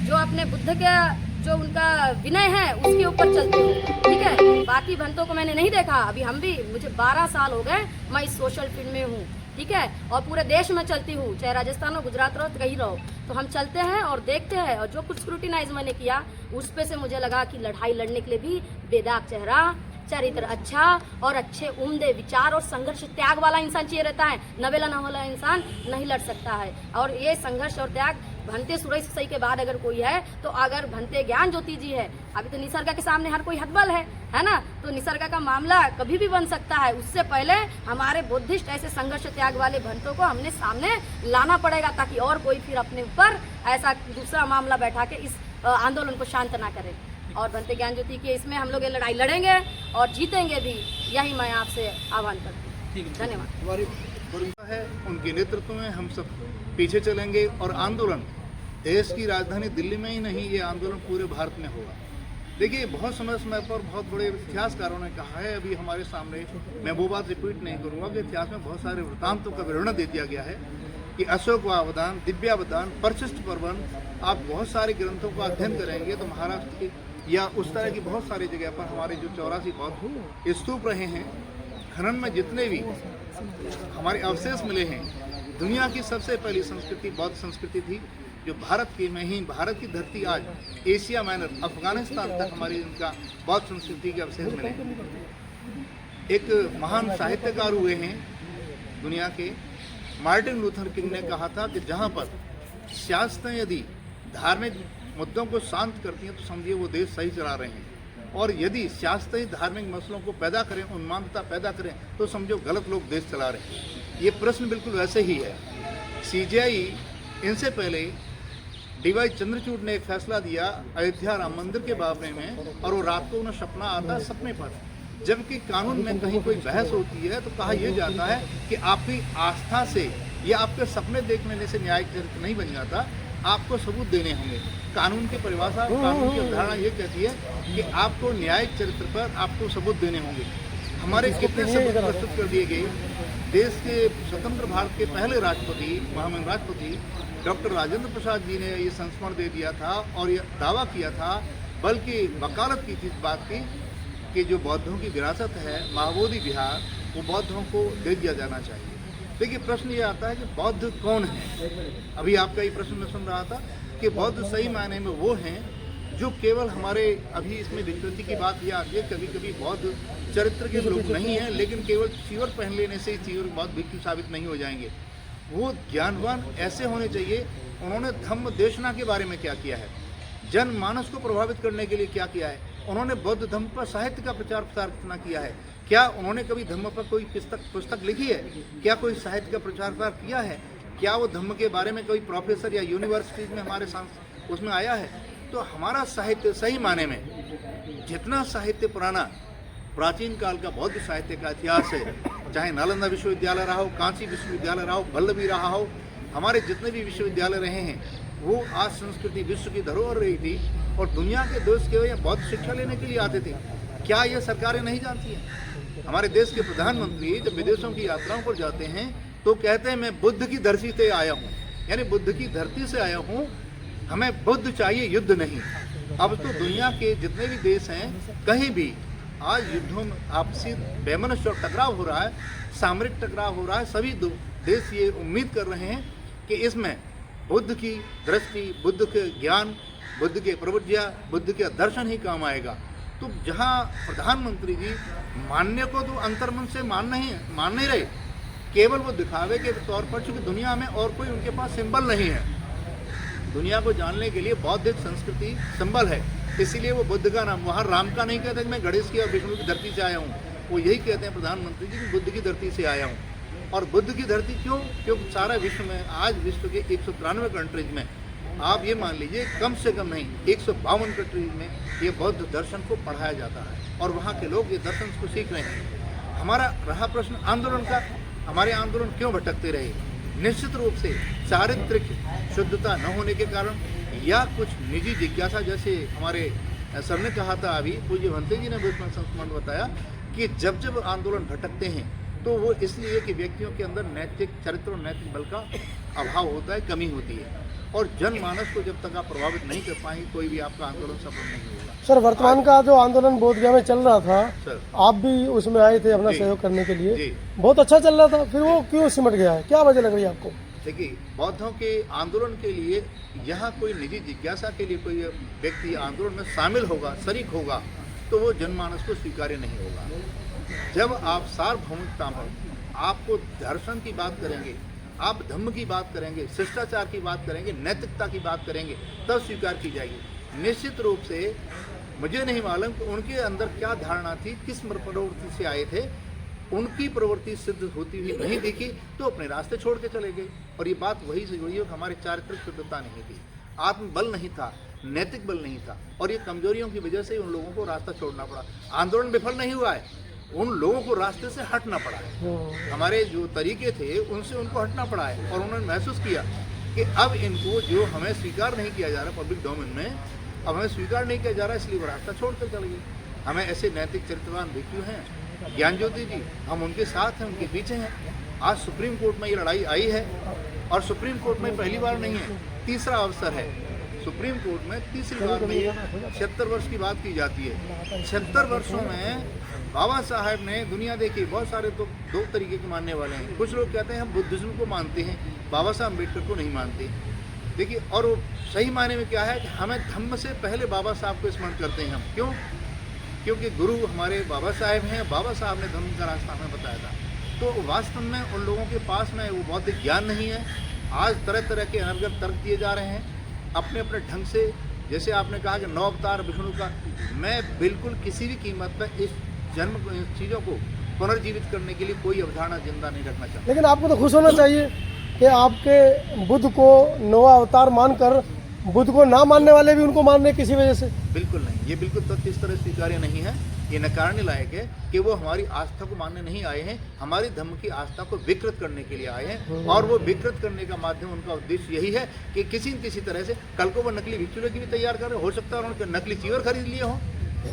Speaker 4: जो अपने बुद्ध के जो उनका विनय है उसके ऊपर चलते हो। ठीक है, बाकी भंतों को मैंने नहीं देखा। अभी हम भी, मुझे 12 साल हो गए मैं इस सोशल फील्ड में हूँ। ठीक है, और पूरे देश में चलती हूँ, चाहे राजस्थान हो, गुजरात रहो, कहीं रहो, तो हम चलते हैं और देखते हैं। और जो कुछ स्क्रूटिनाइज मैंने किया उस पे से मुझे लगा कि लड़ाई लड़ने के लिए भी बेदाग चेहरा, चरित्र अच्छा और अच्छे उम्दे विचार और संघर्ष त्याग वाला इंसान चाहिए रहता है। नवेला न वाला इंसान नहीं लड़ सकता है। और ये संघर्ष और त्याग भंते सुरेश सही के बाद अगर कोई है तो अगर भंते ज्ञान ज्योति जी है। अभी तो निसर्गा के सामने हर कोई हतबल है ना, तो निसर्गा का मामला कभी भी बन सकता है। उससे पहले हमारे बुद्धिस्ट ऐसे संघर्ष त्याग वाले भंतों को हमने सामने लाना पड़ेगा, ताकि और कोई फिर अपने ऊपर ऐसा दूसरा मामला बैठा के इस आंदोलन को शांत ना करे। और भंते ज्ञान ज्योति के इसमें हम लोग ये लड़ाई लड़ेंगे और जीतेंगे भी, यही मैं आपसे आह्वान करती हूँ। धन्यवाद।
Speaker 5: है उनके नेतृत्व में हम सब पीछे चलेंगे, और आंदोलन देश की राजधानी दिल्ली में ही नहीं, ये आंदोलन पूरे भारत में होगा। देखिए, बहुत समय समय पर बहुत बड़े इतिहासकारों ने कहा है, अभी हमारे सामने, मैं वो बात रिपीट नहीं करूँगा कि इतिहास में बहुत सारे वृत्तांतों का विवरण दे दिया गया है कि अशोकावदान, दिव्यावदान, परशिष्ट पर्वन, आप बहुत सारे ग्रंथों का अध्ययन करेंगे तो महाराष्ट्र के या उस तरह की बहुत सारी जगह पर हमारे जो 84 बौद्ध स्तूप रहे हैं, खनन में जितने भी हमारे अवशेष मिले हैं, दुनिया की सबसे पहली संस्कृति बौद्ध संस्कृति थी, जो भारत की में ही, भारत की धरती आज एशिया माइनर अफगानिस्तान तक हमारी उनका बौद्ध संस्कृति के अवशेष मिले। एक महान साहित्यकार हुए हैं दुनिया के, मार्टिन लूथर किंग ने कहा था कि जहाँ पर सियासतें यदि धार्मिक मुद्दों को शांत करती हैं तो समझिए वो देश सही चला रहे हैं, और यदि सियासतें धार्मिक मसलों को पैदा करें, उन्मादता पैदा करें, तो समझो गलत लोग देश चला रहे हैं। ये प्रश्न बिल्कुल वैसे ही है। सीजेआई इनसे पहले डीवाई चंद्रचूड़ ने एक फैसला दिया अयोध्या राम मंदिर के बारे में, और वो रात को उन्हें सपना आता है सपने पर, जबकि कानून में कहीं कोई बहस होती है तो कहा यह जाता है कि आपकी आस्था से या आपके सपने देखने से न्यायिक चरित्र नहीं बन जाता, आपको सबूत देने होंगे। कानून की परिभाषा, कानून की अवधारणा ये कहती है कि आपको न्यायिक चरित्र पर आपको सबूत देने होंगे। हमारे कितने सबूत प्रस्तुत कर दिए गए। देश के स्वतंत्र भारत के पहले राष्ट्रपति, महामहिम राष्ट्रपति डॉक्टर राजेंद्र प्रसाद जी ने ये संस्मरण दे दिया था और ये दावा किया था, बल्कि वकालत की थी इस बात की कि जो बौद्धों की विरासत है महाबोधि विहार, वो बौद्धों को दे दिया जाना चाहिए। देखिए, प्रश्न ये आता है कि बौद्ध कौन है। अभी आपका ये प्रश्न मैं सुन रहा था कि बौद्ध सही मायने में वो हैं जो केवल हमारे, अभी इसमें विकृति की बात यह आती है, कभी कभी बौद्ध चरित्र के लोग नहीं हैं, लेकिन केवल चीवर पहन लेने से चीवर बौद्ध भिक्षु साबित नहीं हो जाएंगे। वो ज्ञानवान ऐसे होने चाहिए। उन्होंने धम्म देशना के बारे में क्या किया है, जनमानस को प्रभावित करने के लिए क्या किया है, उन्होंने बौद्ध धम्म पर साहित्य का प्रचार प्रसार कितना किया है, क्या उन्होंने कभी धम्म पर कोई पुस्तक लिखी है, क्या कोई साहित्य का प्रचार प्रसार किया है, क्या वो धम्म के बारे में कोई प्रोफेसर या यूनिवर्सिटीज में हमारे उसमें आया है। तो हमारा साहित्य सही माने में, जितना साहित्य पुराना प्राचीन काल का बौद्ध साहित्य का इतिहास है, चाहे नालंदा विश्वविद्यालय रहा हो, कांची विश्वविद्यालय रहा हो, वल्लभी रहा हो, हमारे जितने भी विश्वविद्यालय रहे हैं, वो आज संस्कृति विश्व की धरोहर रही थी और दुनिया के देश के यहाँ बौद्ध शिक्षा लेने के लिए आते थे। क्या ये सरकारें नहीं जानती हैं? हमारे देश के प्रधानमंत्री जब विदेशों की यात्राओं पर जाते हैं तो कहते हैं मैं बुद्ध की धरती से आया हूँ, यानी बुद्ध की धरती से आया हूँ, हमें बुद्ध चाहिए, युद्ध नहीं। अब तो दुनिया के जितने भी देश हैं, कहीं भी आज युद्धों में आपसी वैमनस्य और टकराव हो रहा है, सामरिक टकराव हो रहा है। सभी देश ये उम्मीद कर रहे हैं कि इसमें बुद्ध की दृष्टि, बुद्ध के ज्ञान, बुद्ध के प्रवज्ञा, बुद्ध के दर्शन ही काम आएगा। तो जहाँ प्रधानमंत्री जी मानने को तो अंतर्मन से मान नहीं रहे, केवल वो दिखावे के तौर पर, चूंकि दुनिया में और कोई उनके पास सिंबल नहीं है। दुनिया को जानने के लिए बौद्धिक संस्कृति सिंबल है। इसीलिए वो बुद्ध का नाम, वहाँ राम का नहीं कहते कि मैं गणेश की और विष्णु की धरती से आया हूँ, वो यही कहते हैं प्रधानमंत्री जी कि बुद्ध की धरती से आया हूँ। और बुद्ध की धरती क्यों? क्योंकि सारा विश्व में आज विश्व के 193 कंट्रीज में आप ये मान लीजिए कम से कम नहीं 152 कंट्रीज में ये बौद्ध दर्शन को पढ़ाया जाता है और वहाँ के लोग ये दर्शन को सीख रहे हैं। हमारा रहा प्रश्न आंदोलन का, हमारे आंदोलन क्यों भटकते रहे? निश्चित रूप से चारित्रिक शुद्धता न होने के कारण या कुछ निजी जिज्ञासा, जैसे हमारे सर ने कहा था अभी, पूज्य भंते जी ने भी उसमें संस्मरण बताया कि जब जब आंदोलन भटकते हैं तो वो इसलिए कि व्यक्तियों के अंदर नैतिक चरित्र और नैतिक बल का अभाव होता है, कमी होती है। और जनमानस को जब तक आप प्रभावित नहीं कर पाएंगे कोई भी आपका आंदोलन सफल नहीं होगा।
Speaker 2: सर, वर्तमान का जो आंदोलन बोधगया में चल रहा था,
Speaker 5: सर,
Speaker 2: आप भी उसमें आए थे अपना
Speaker 5: जी,
Speaker 2: सहयोग करने के लिए,
Speaker 5: जी।
Speaker 2: बहुत अच्छा चल रहा था, फिर वो क्यों सिमट गया है? क्या वजह लग रही है आपको?
Speaker 5: देखिए, बौद्धों के आंदोलन के लिए यहाँ कोई निजी जिज्ञासा के लिए कोई व्यक्ति आंदोलन में शामिल होगा, शरीक होगा, तो वो जनमानस को स्वीकार्य नहीं होगा। जब आप सार्वभौमिकता में आपको दर्शन की बात करेंगे, आप धम्म की बात करेंगे, शिष्टाचार की बात करेंगे, नैतिकता की बात करेंगे, तब स्वीकार की जाएगी। निश्चित रूप से मुझे नहीं मालूम कि उनके अंदर क्या धारणा थी, किस प्रवृत्ति से आए थे, उनकी प्रवृत्ति सिद्ध होती हुई नहीं दिखी तो अपने रास्ते छोड़ के चले गए। और ये बात वही से जुड़ी है कि हमारे चारित्रिक शुद्धता नहीं थी, आत्मबल नहीं था, नैतिक बल नहीं था, और ये कमजोरियों की वजह से उन लोगों को रास्ता छोड़ना पड़ा। आंदोलन विफल नहीं हुआ है, उन लोगों को रास्ते से हटना पड़ा है। हमारे जो तरीके थे उनसे उनको हटना पड़ा है और उन्होंने महसूस किया कि अब इनको जो हमें स्वीकार नहीं किया जा रहा पब्लिक डोमेन में, अब हमें स्वीकार नहीं किया जा रहा, इसलिए वो रास्ता छोड़ कर चल गए। हमें ऐसे नैतिक चरित्रवान व्यक्ति हैं, ज्ञान ज्योति जी, हम उनके साथ हैं, उनके पीछे हैं। आज सुप्रीम कोर्ट में ये लड़ाई आई है और सुप्रीम कोर्ट में पहली बार नहीं है, तीसरा अवसर है। सुप्रीम कोर्ट में तीसरी बार में 76 वर्ष की बात की जाती है। 76 वर्षों में बाबा साहब ने दुनिया देखी। बहुत सारे तो दो तरीके के मानने वाले हैं। कुछ लोग कहते हैं हम बुद्धिज्म को मानते हैं, बाबा साहब अम्बेडकर को नहीं मानते। देखिए, और वो सही मायने में क्या है कि हमें धम्म से पहले बाबा साहब को स्मरण करते हैं हम। क्यों? क्योंकि गुरु हमारे बाबा साहब हैं, बाबा साहब ने धम्म का रास्ता हमें बताया था। तो वास्तव में उन लोगों के पास में वो बौद्धिक ज्ञान नहीं है। आज तरह तरह के अनर्गल तर्क दिए जा रहे हैं अपने अपने ढंग से। जैसे आपने कहा कि 9 अवतार विष्णु का, मैं बिल्कुल किसी भी कीमत पर इस जन्म चीज़ों को पुनर्जीवित करने के लिए कोई अवधारणा जिंदा नहीं रखना चाहता।
Speaker 2: लेकिन आपको तो खुश होना चाहिए कि आपके बुद्ध को 9 अवतार मानकर बुद्ध को ना मानने वाले भी उनको मान रहे किसी वजह से।
Speaker 5: बिल्कुल नहीं, ये बिल्कुल तथ्य इस तरह स्वीकार्य नहीं है। ये नकारने लायक है कि वो हमारी आस्था को मानने नहीं आए हैं, हमारी धर्म की आस्था को विकृत करने के लिए आए हैं। और वो विकृत करने का माध्यम, उनका उद्देश्य यही है कि किसी न किसी तरह से कल को वो नकली भिक्षुओं की भी तैयार कर रहे। हो सकता है उन्होंने नकली चीवर खरीद लिए हों,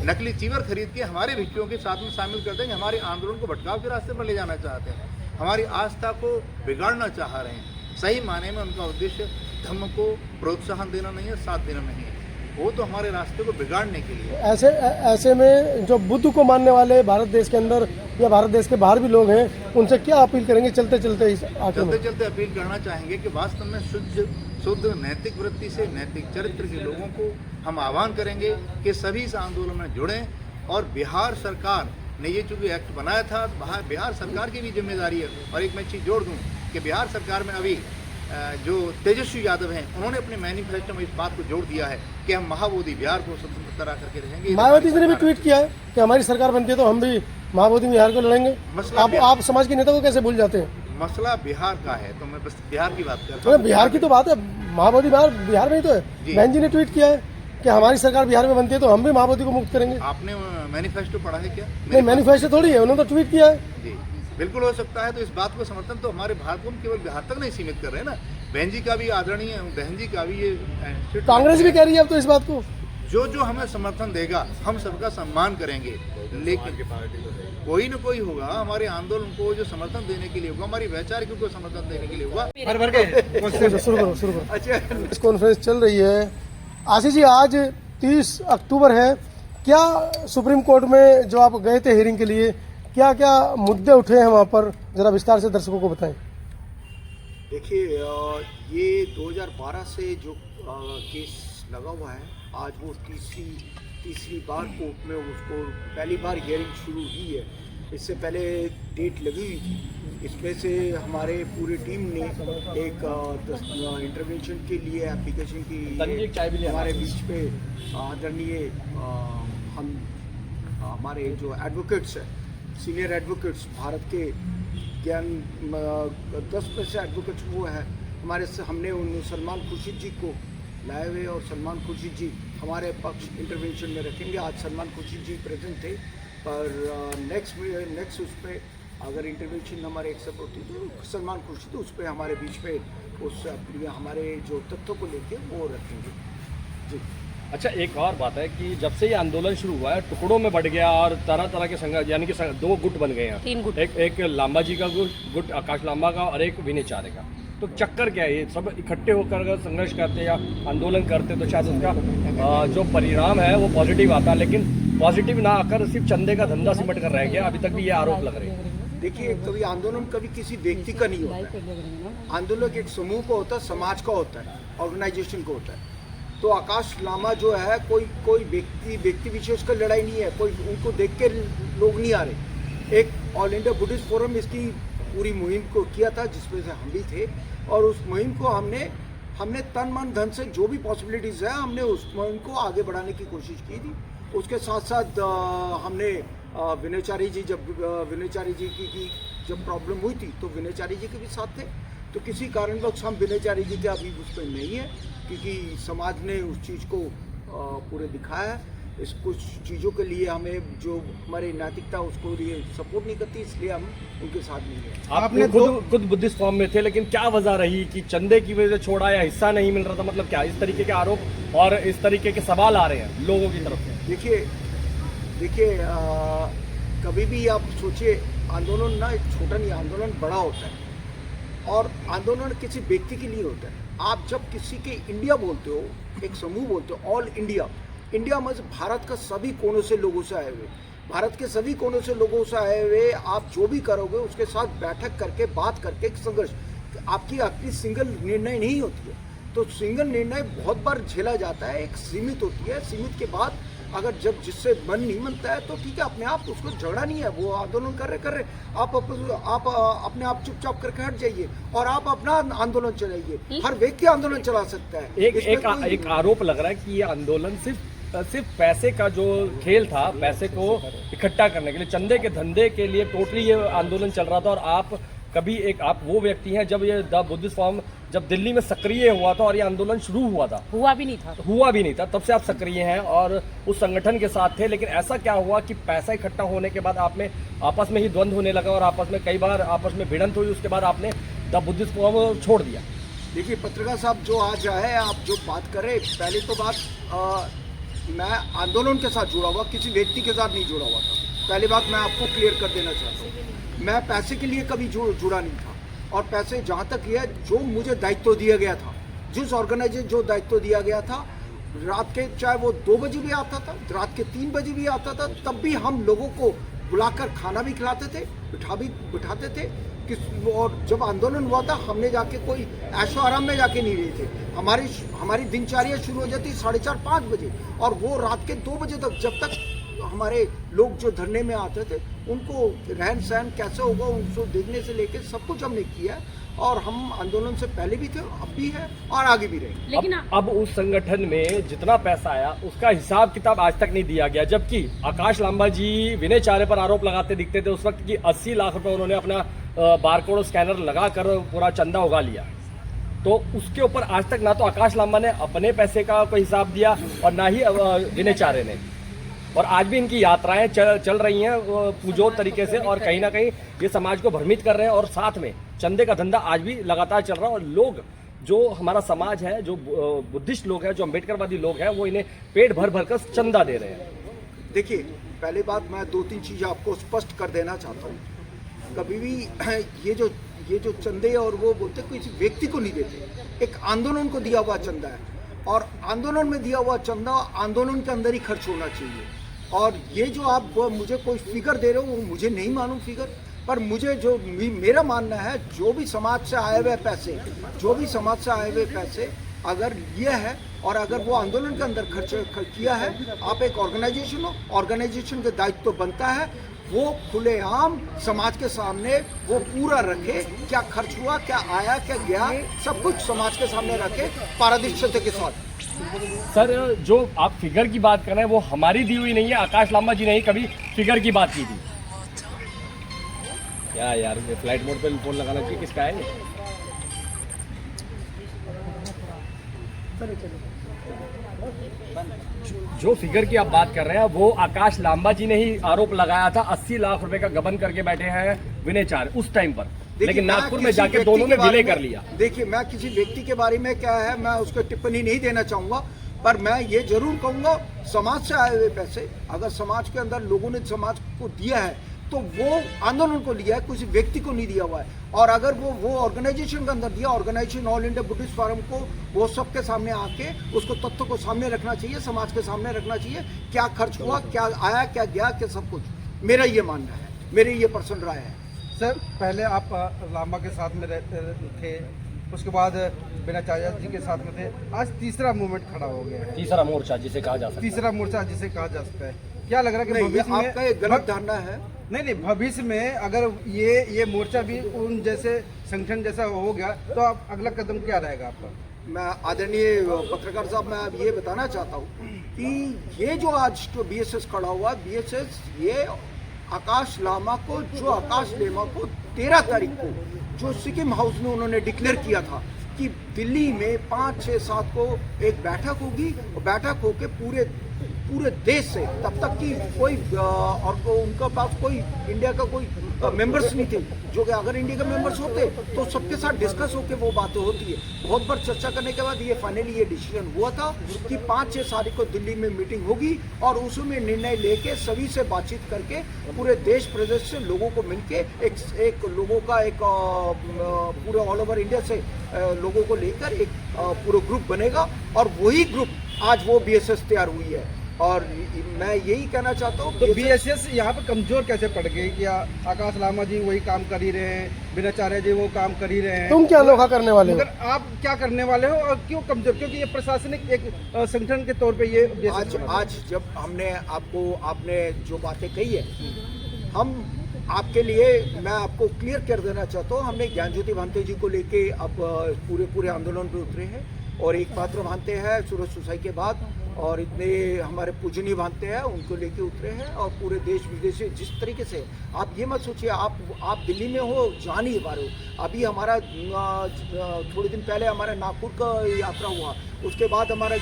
Speaker 5: नकली चीवर खरीद के हमारे भिक्षुओं के साथ में शामिल कर देंगे, हमारे आंदोलन को भटकाव के रास्ते पर ले जाना चाहते हैं, हमारी आस्था को बिगाड़ना चाह रहे हैं। सही माने में उनका उद्देश्य धर्म को प्रोत्साहन देना नहीं है, साथ देना नहीं है, वो तो हमारे रास्ते को बिगाड़ने के लिए।
Speaker 2: ऐसे में जो बुद्ध को मानने वाले भारत देश के अंदर या भारत देश के बाहर भी लोग हैं, उनसे क्या अपील करेंगे चलते चलते
Speaker 5: अपील करना चाहेंगे कि वास्तव में शुद्ध नैतिक वृत्ति से, नैतिक चरित्र के लोगों को हम आह्वान करेंगे कि सभी इस आंदोलन में जुड़ें। और बिहार सरकार ने ये चूंकि एक्ट बनाया था, बिहार सरकार की भी जिम्मेदारी है। और एक मैं चीज़ जोड़ दूँ कि बिहार सरकार में अभी जो तेजस्वी यादव हैं, उन्होंने अपने मैनिफेस्टो में इस बात को जोड़ दिया है कि हम महाबोधि बिहार को स्वतंत्रता करा करके रहेंगे।
Speaker 2: मायावती जी ने भी ट्वीट किया है कि हमारी सरकार बनती है तो हम भी महाबोधि बिहार को लड़ेंगे। आप समाज के नेता को कैसे भूल जाते हैं?
Speaker 5: मसला बिहार का है तो मैं बस बिहार की बात करता हूँ।
Speaker 2: बिहार की तो बात है, महाबोधि बिहार में ही तो है। बहन जी ने ट्वीट किया है कि हमारी सरकार बिहार में बनती है तो हम भी महाबोधि को मुक्त करेंगे।
Speaker 5: आपने मैनिफेस्टो पढ़ा है क्या?
Speaker 2: नहीं, मैनिफेस्टो थोड़ी है, उन्होंने तो ट्वीट किया है।
Speaker 5: जी बिल्कुल हो सकता है। तो इस बात को समर्थन तो हमारे भारत को केवल बिहार तक नहीं सीमित कर रहे हैं ना, बहन जी का भी आदरणीय, बहन जी का भी ये
Speaker 2: कांग्रेस भी कह रही है अब तो इस बात को।
Speaker 5: जो हमें समर्थन देगा हम सबका सम्मान करेंगे, लेकिन कोई न कोई होगा हमारे आंदोलन को जो समर्थन देने के लिए होगा, हमारी वैचारिकों को समर्थन देने के लिए होगा।
Speaker 2: शुरू करो। अच्छा, इस कॉन्फ्रेंस चल रही है। आशीष जी, आज 30 अक्टूबर है, क्या सुप्रीम कोर्ट में जो आप गए थे हियरिंग के लिए, क्या क्या मुद्दे उठे हैं वहाँ पर, जरा विस्तार से दर्शकों को बताएं।
Speaker 6: देखिए, ये 2012 से जो केस लगा हुआ है, आज वो तीसरी बार कोर्ट में उसको पहली बार हियरिंग शुरू हुई है। इससे पहले डेट लगी हुई थी इसमें से हमारे पूरी टीम ने एक इंटरवेंशन के लिए एप्लीकेशन की हमारे बीच पे आदरणीय हम हमारे जो एडवोकेट्स हैं, सीनियर एडवोकेट्स भारत के ज्ञान 10 में से एडवोकेट्स वो है हमारे से, हमने उन सलमान खुर्शीद जी को लाए हुए और सलमान खुर्शीद जी हमारे पक्ष इंटरवेंशन में रखेंगे। आज सलमान खुर्शीद जी प्रेजेंट थे, पर नेक्स्ट उस पर अगर इंटरवेंशन हमारे एक्सेप्ट होती तो सलमान खुर्शीद उस पर हमारे बीच में उस हमारे जो तथ्यों को लेके वो रखेंगे जी।
Speaker 11: अच्छा, एक और बात है कि जब से ये आंदोलन शुरू हुआ है टुकड़ों में बढ़ गया और तरह तरह के संघर्ष, यानी कि 2 गुट बन गए हैं,
Speaker 4: 3 गुट,
Speaker 11: एक लांबा जी का गुट, आकाश लांबा का, और एक विनय चारे का। तो चक्कर क्या है, ये सब इकट्ठे होकर अगर संघर्ष करते या आंदोलन करते तो शायद उसका जो परिणाम है वो पॉजिटिव आता, लेकिन पॉजिटिव ना आकर सिर्फ चंदे का धंधा सिमट कर रह गया। अभी तक भी ये आरोप लग रहे हैं।
Speaker 6: देखिए, कभी आंदोलन कभी किसी व्यक्ति का नहीं होता है। आंदोलन एक समूह का होता है, समाज का होता है, ऑर्गेनाइजेशन का होता है। तो आकाश लामा जो है कोई व्यक्ति विशेष का लड़ाई नहीं है, कोई उनको देख के लोग नहीं आ रहे। एक ऑल इंडिया बुद्धिस्ट फोरम इसकी पूरी मुहिम को किया था, जिसमें से हम भी थे, और उस मुहिम को हमने तन मन धन से जो भी पॉसिबिलिटीज़ है हमने उस मुहिम को आगे बढ़ाने की कोशिश की थी। उसके साथ साथ हमने विनयचारी जी की जब प्रॉब्लम हुई थी तो विनयचारी जी के भी साथ थे। तो किसी कारणवश हम विनयचारी जी के अभी उस पर नहीं है, क्योंकि समाज ने उस चीज़ को पूरे दिखाया है। इस कुछ चीज़ों के लिए हमें जो हमारी नैतिकता उसको लिए सपोर्ट नहीं करती, इसलिए हम उनके साथ नहीं है।
Speaker 11: आपने खुद बुद्धिस्ट फॉर्म में थे, लेकिन क्या वजह रही कि चंदे की वजह से छोड़ा या हिस्सा नहीं मिल रहा था? मतलब क्या इस तरीके के आरोप और इस तरीके के सवाल आ रहे हैं लोगों की तरफ से?
Speaker 6: देखिए कभी भी आप सोचिए, आंदोलन ना एक छोटा नहीं, आंदोलन बड़ा होता है, और आंदोलन किसी व्यक्ति के लिए होता है। आप जब किसी के इंडिया बोलते हो, एक समूह बोलते हो, ऑल इंडिया में भारत का सभी कोनों से लोगों से आए हुए, भारत के सभी कोनों से लोगों से आए हुए, आप जो भी करोगे उसके साथ बैठक करके बात करके संघर्ष, आपकी सिंगल निर्णय नहीं होती है। तो सिंगल निर्णय बहुत बार झेला जाता है, एक सीमित होती है। सीमित के बाद अगर जब जिससे मन नहीं मनता है तो ठीक है, अपने आप उसको झगड़ा नहीं है, वो आंदोलन कर रहे आप अपने आप चुपचाप करके हट जाइए और आप अपना आंदोलन चलाइए। हर व्यक्ति आंदोलन चला सकता है।
Speaker 11: एक आरोप लग रहा है कि ये आंदोलन सिर्फ पैसे का जो खेल था, पैसे को इकट्ठा करने के लिए, चंदे के धंधे के लिए टोटली ये आंदोलन चल रहा था। और आप वो व्यक्ति हैं जब ये द बुद्धिस्ट फॉर्म जब दिल्ली में सक्रिय हुआ था और ये आंदोलन शुरू हुआ था, हुआ भी नहीं था, तब से आप सक्रिय हैं और उस संगठन के साथ थे। लेकिन ऐसा क्या हुआ कि पैसा इकट्ठा होने के बाद आप में आपस में ही द्वंद्व होने लगा और आपस में कई बार आपस में भिड़ंत हुई, उसके बाद आपने द बुद्धिस्ट फॉर्म छोड़ दिया?
Speaker 6: देखिए पत्रकार साहब, जो आज आए आप जो बात कर रहे, पहले तो बात मैं आंदोलन के साथ जुड़ा हुआ, किसी व्यक्ति के साथ नहीं जुड़ा हुआ था। पहली बात मैं आपको क्लियर कर देना चाहता हूँ, मैं पैसे के लिए कभी जुड़ा नहीं था। और पैसे जहाँ तक ये जो मुझे दायित्व दिया गया था, जिस ऑर्गेनाइजेशन जो दायित्व दिया गया था, रात के चाहे वो 2 बजे भी आता था, रात के 3 बजे भी आता था, तब भी हम लोगों को बुलाकर खाना भी खिलाते थे, बिठाते थे। और जब आंदोलन हुआ था, हमने जाके कोई ऐशो आराम में जाके नहीं रहे थे। हमारी दिनचर्या शुरू हो जाती 4:30-5 बजे, और वो रात के 2 बजे तक, जब तक हमारे लोग जो धरने में आते थे उनको रहन सहन कैसे होगा उनको देखने से लेकर सब कुछ हमने किया। और हम आंदोलन से पहले भी थे, अब भी है और आगे भी रहेंगे।
Speaker 11: लेकिन अब उस संगठन में जितना पैसा आया उसका हिसाब किताब आज तक नहीं दिया गया, जबकि आकाश लांबा जी विनय चारे पर आरोप लगाते दिखते थे उस वक्त कि 80 लाख रुपए उन्होंने अपना बारकोड स्कैनर लगाकर पूरा चंदा उगा लिया। तो उसके ऊपर आज तक ना तो आकाश लांबा ने अपने पैसे का कोई हिसाब दिया और ना ही विनय चारे ने। और आज भी इनकी यात्राएं चल रही हैं पुरजोर तरीके से, और कहीं ना कहीं ये समाज को भ्रमित कर रहे हैं। और साथ में चंदे का धंधा आज भी लगातार चल रहा है, और लोग जो हमारा समाज है, जो बुद्धिस्ट लोग हैं, जो अम्बेडकरवादी लोग हैं, वो इन्हें पेट भर कर चंदा दे रहे हैं।
Speaker 6: देखिए, पहले बात मैं 2-3 चीज़ें आपको स्पष्ट कर देना चाहता हूँ। कभी भी ये जो चंदे और वो बोलते किसी व्यक्ति को नहीं देते, एक आंदोलन को दिया हुआ चंदा है, और आंदोलन में दिया हुआ चंदा आंदोलन के अंदर ही खर्च होना चाहिए। और ये जो आप मुझे कोई फिगर दे रहे हो वो मुझे नहीं मालूम फिगर, पर मुझे जो मेरा मानना है, जो भी समाज से आए हुए पैसे अगर ये है और अगर वो आंदोलन के अंदर खर्च किया है, आप एक ऑर्गेनाइजेशन हो, ऑर्गेनाइजेशन का दायित्व बनता है वो खुलेआम समाज के सामने वो पूरा रखे, क्या खर्च हुआ, क्या आया, क्या गया, सब कुछ समाज के सामने रखे पारदर्शिता के साथ।
Speaker 11: सर जो आप फिगर की बात कर रहे हैं वो हमारी दी हुई नहीं है, आकाश लांबा जी ने ही कभी फिगर की बात की थी। क्या यार, ये फ्लाइट मोड पे फोन लगाना चाहिए, किसका है ये? जो फिगर की आप बात कर रहे हैं वो आकाश लांबा जी ने ही आरोप लगाया था, 80 लाख रुपए का गबन करके बैठे हैं विनय चार उस टाइम पर, लेकिन नागपुर में जाके दोनों ने विलय कर लिया।
Speaker 6: देखिए, मैं किसी व्यक्ति के बारे में क्या है मैं उस पर टिप्पणी नहीं देना चाहूंगा, पर मैं ये जरूर कहूंगा समाज से आए हुए पैसे अगर समाज के अंदर लोगों ने समाज को दिया है तो वो आंदोलन को लिया है, किसी व्यक्ति को नहीं दिया हुआ है। और अगर वो ऑर्गेनाइजेशन के अंदर दिया, organisation All India Buddhist Forum को वो सबके सामने आके उसको तथ्य को सामने रखना चाहिए, समाज के सामने रखना चाहिए, क्या खर्च हुआ, क्या आया, क्या गया, क्या सब कुछ। मेरा ये मानना है, मेरी ये पर्सनल राय है।
Speaker 10: सर पहले आप लांबा के साथ में थे, उसके बाद बिनाचार्य जी के साथ में थे, आज तीसरा मूवमेंट खड़ा हो गया है,
Speaker 11: तीसरा मोर्चा जिसे कहा जा सकता है।
Speaker 10: तीसरा मोर्चा जिसे कहा जा सकता है। क्या लग रहा है कि
Speaker 6: नहीं,
Speaker 10: भविष्य में
Speaker 6: आपका एक गलत धारणा है।
Speaker 10: नहीं, भविष्य में अगर ये मोर्चा भी उन जैसे संगठन जैसा हो गया तो आप अगला कदम क्या रहेगा आपका?
Speaker 6: मैं आदरणीय पत्रकार साहब, मैं अब ये बताना चाहता हूँ कि ये जो आज तो BSS खड़ा हुआ, BSS ये आकाश लामा को 13 तारीख को जो सिक्किम हाउस में उन्होंने डिक्लेयर किया था कि दिल्ली में 5, 6, 7 को एक बैठक होगी, और बैठक होके पूरे देश से, तब तक कि कोई और को उनका पास कोई इंडिया का कोई मेंबर्स नहीं थे, जो कि अगर इंडिया के मेंबर्स होते तो सबके साथ डिस्कस होकर वो बातें होती है। बहुत बार चर्चा करने के बाद ये फाइनली ये डिसीजन हुआ था कि 5-6 तारीख को दिल्ली में मीटिंग होगी और उसमें निर्णय लेके सभी से बातचीत करके पूरे देश प्रदेश से लोगों को मिलके एक लोगों का एक पूरे ऑल ओवर इंडिया से लोगों को लेकर एक पूरा ग्रुप बनेगा, और वही ग्रुप आज वो BSS तैयार हुई है। और मैं यही कहना चाहता हूँ,
Speaker 10: तो BSS यहाँ पे कमजोर कैसे पड़ गई कि आकाश लामा जी वही काम कर ही रहे हैं, बिनाचार्य जी वो काम कर ही रहे हैं,
Speaker 2: तुम क्या अनोखा करने वाले हो?
Speaker 10: मगर आप क्या करने वाले हो और क्यों कमजोर? क्योंकि ये प्रशासनिक एक संगठन के तौर पे ये
Speaker 6: आज जब आपने जो बातें कही है, हम आपके लिए मैं आपको क्लियर कर देना चाहता हूँ, हमने ज्ञान ज्योति भांते जी को लेके अब पूरे आंदोलन पे उतरे हैं, और एक पात्र भांते हैं सूरज सुसाई के बाद, और इतने हमारे पूजनीय भांते हैं उनको लेके उतरे हैं, और पूरे देश विदेश से जिस तरीके से आप ये मत सोचिए आप दिल्ली में हो, जा नहीं पा रहे हो। अभी हमारा थोड़े दिन पहले हमारा नागपुर का यात्रा हुआ, उसके बाद हमारा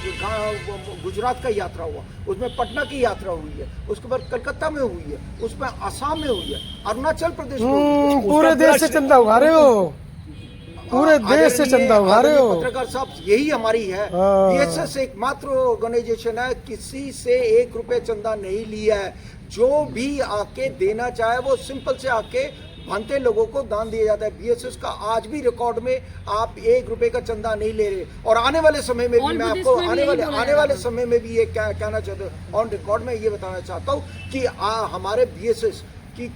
Speaker 6: गुजरात का यात्रा हुआ, उसमें पटना की यात्रा हुई है, उसके बाद कलकत्ता में हुई है, उसमें आसाम में हुई है, अरुणाचल प्रदेश में हुई है।
Speaker 2: पूरे देश से चंदा उगा रहे हो, पूरे देश से चंदा उगा रहे हो।
Speaker 6: पत्रकार साहब, यही हमारी है। BSS एकमात्र ऑर्गेनाइजेशन है, किसी से 1 रुपए चंदा नहीं लिया है। जो भी आके देना चाहे वो सिंपल से आके भांते लोगों को दान दिया जाता है। BSS का आज भी रिकॉर्ड में आप 1 रुपए का चंदा नहीं ले रहे, और आने वाले समय में भी मैं आपको आने वाले समय में भी ये कहना चाहता हूँ, ऑन रिकॉर्ड में ये बताना चाहता हूँ कि हमारे BSS कि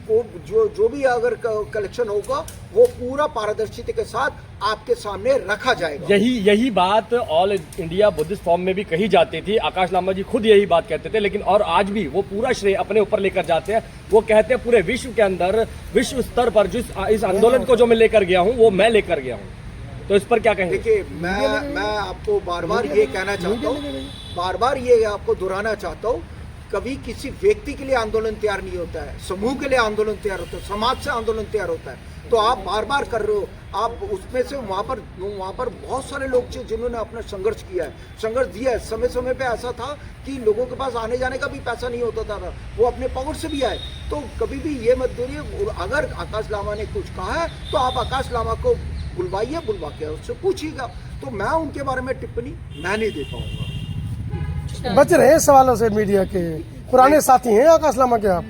Speaker 6: जो भी अगर कलेक्शन होगा वो पूरा पारदर्शिता के साथ आपके सामने रखा जाएगा।
Speaker 11: यही बात ऑल इंडिया बुद्धिस्ट फॉरम में भी कही जाती थी, आकाश लांबा जी खुद यही बात कहते थे, लेकिन और आज भी वो पूरा श्रेय अपने ऊपर लेकर जाते हैं। वो कहते हैं पूरे विश्व के अंदर, विश्व स्तर पर जिस इस आंदोलन को जो मैं लेकर गया हूँ वो मैं लेकर गया हूँ। तो इस पर क्या कहेंगे?
Speaker 6: देखिए, मैं आपको बार-बार ये कहना चाहता हूँ, बार-बार ये आपको दोहराना चाहता हूँ, कभी किसी व्यक्ति के लिए आंदोलन तैयार नहीं होता है, समूह के लिए आंदोलन तैयार होता है, समाज से आंदोलन तैयार होता है। तो आप बार-बार कर रहे हो, आप उसमें से वहाँ पर बहुत सारे लोग थे जिन्होंने अपना संघर्ष किया है, संघर्ष दिया है। समय पे ऐसा था कि लोगों के पास आने जाने का भी पैसा नहीं होता था, वो अपने पावर से भी आए। तो कभी भी ये मत बोलिए, अगर आकाश लामा ने कुछ कहा है तो आप आकाश लामा को बुलवा के उससे पूछिएगा। तो मैं उनके बारे में टिप्पणी मैं नहीं दे पाऊंगा।
Speaker 2: बच रहे हैं सवालों से मीडिया के, पुराने साथी हैं आकाश लामा के आप।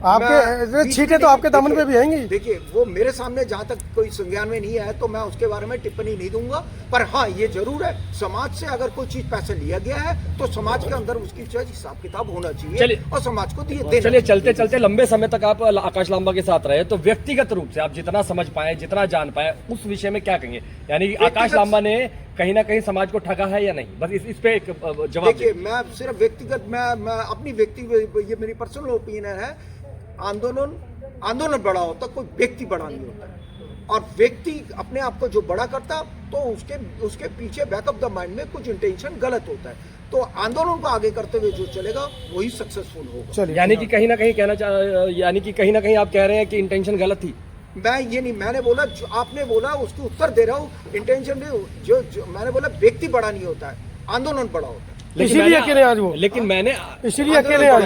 Speaker 2: आपके छींटे तो आपके दामन पे भी आएंगी।
Speaker 6: देखिए, वो मेरे सामने जहाँ तक कोई संज्ञान में नहीं है तो मैं उसके बारे में टिप्पणी नहीं दूंगा, पर हाँ ये जरूर है, समाज से अगर कोई चीज पैसे लिया गया है तो समाज के अंदर उसकी हिसाब किताब होना चाहिए और समाज को दिए।
Speaker 11: चलिए, चलते चलते लंबे समय तक आप आकाश लांबा के साथ रहे, तो व्यक्तिगत रूप से आप जितना समझ पाए, जितना जान पाए, उस विषय में क्या कहेंगे? यानी आकाश लांबा ने कहीं ना कहीं समाज को ठगा है या नहीं? बस इस पे एक जवाब।
Speaker 6: देखिए, मैं सिर्फ व्यक्तिगत मैं अपनी ये मेरी पर्सनल ओपिनियन है आंदोलन बड़ा होता, कोई व्यक्ति बड़ा नहीं होता। और व्यक्ति अपने आप को जो बड़ा करता तो उसके पीछे बैक ऑफ द माइंड में कुछ इंटेंशन गलत होता है। तो आंदोलन को आगे करते हुए जो चलेगा वही सक्सेसफुल होगा।
Speaker 11: यानी कि कहीं ना कहीं आप कह रहे हैं कि इंटेंशन गलत थी।
Speaker 6: मैंने बोला, जो आपने बोला उसके उत्तर दे रहा हूँ। इंटेंशन नहीं, जो मैंने बोला व्यक्ति बड़ा नहीं होता है, आंदोलन बड़ा होता है।
Speaker 2: इसीलिए अकेले आज वो,
Speaker 11: लेकिन मैंने
Speaker 2: इसीलिए अकेले आज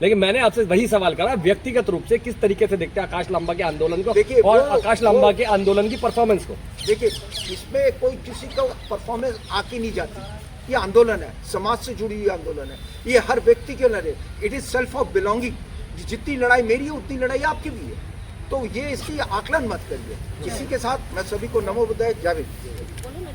Speaker 11: लेकिन मैंने आपसे वही सवाल करा, व्यक्तिगत रूप से किस तरीके से देखते हैं आकाश लांबा के आंदोलन को
Speaker 6: देखिए,
Speaker 11: और आकाश लांबा के आंदोलन की परफॉर्मेंस को।
Speaker 6: देखिए, इसमें कोई किसी का परफॉर्मेंस आके नहीं जाती। ये आंदोलन है, समाज से जुड़ी हुई आंदोलन है। ये हर व्यक्ति के लड़े, it is self of belonging. जितनी लड़ाई मेरी है उतनी लड़ाई आपकी भी है। तो ये इसकी आकलन मत करिए किसी के साथ। मैं सभी को नमो बुद्धाय, जय हिंद।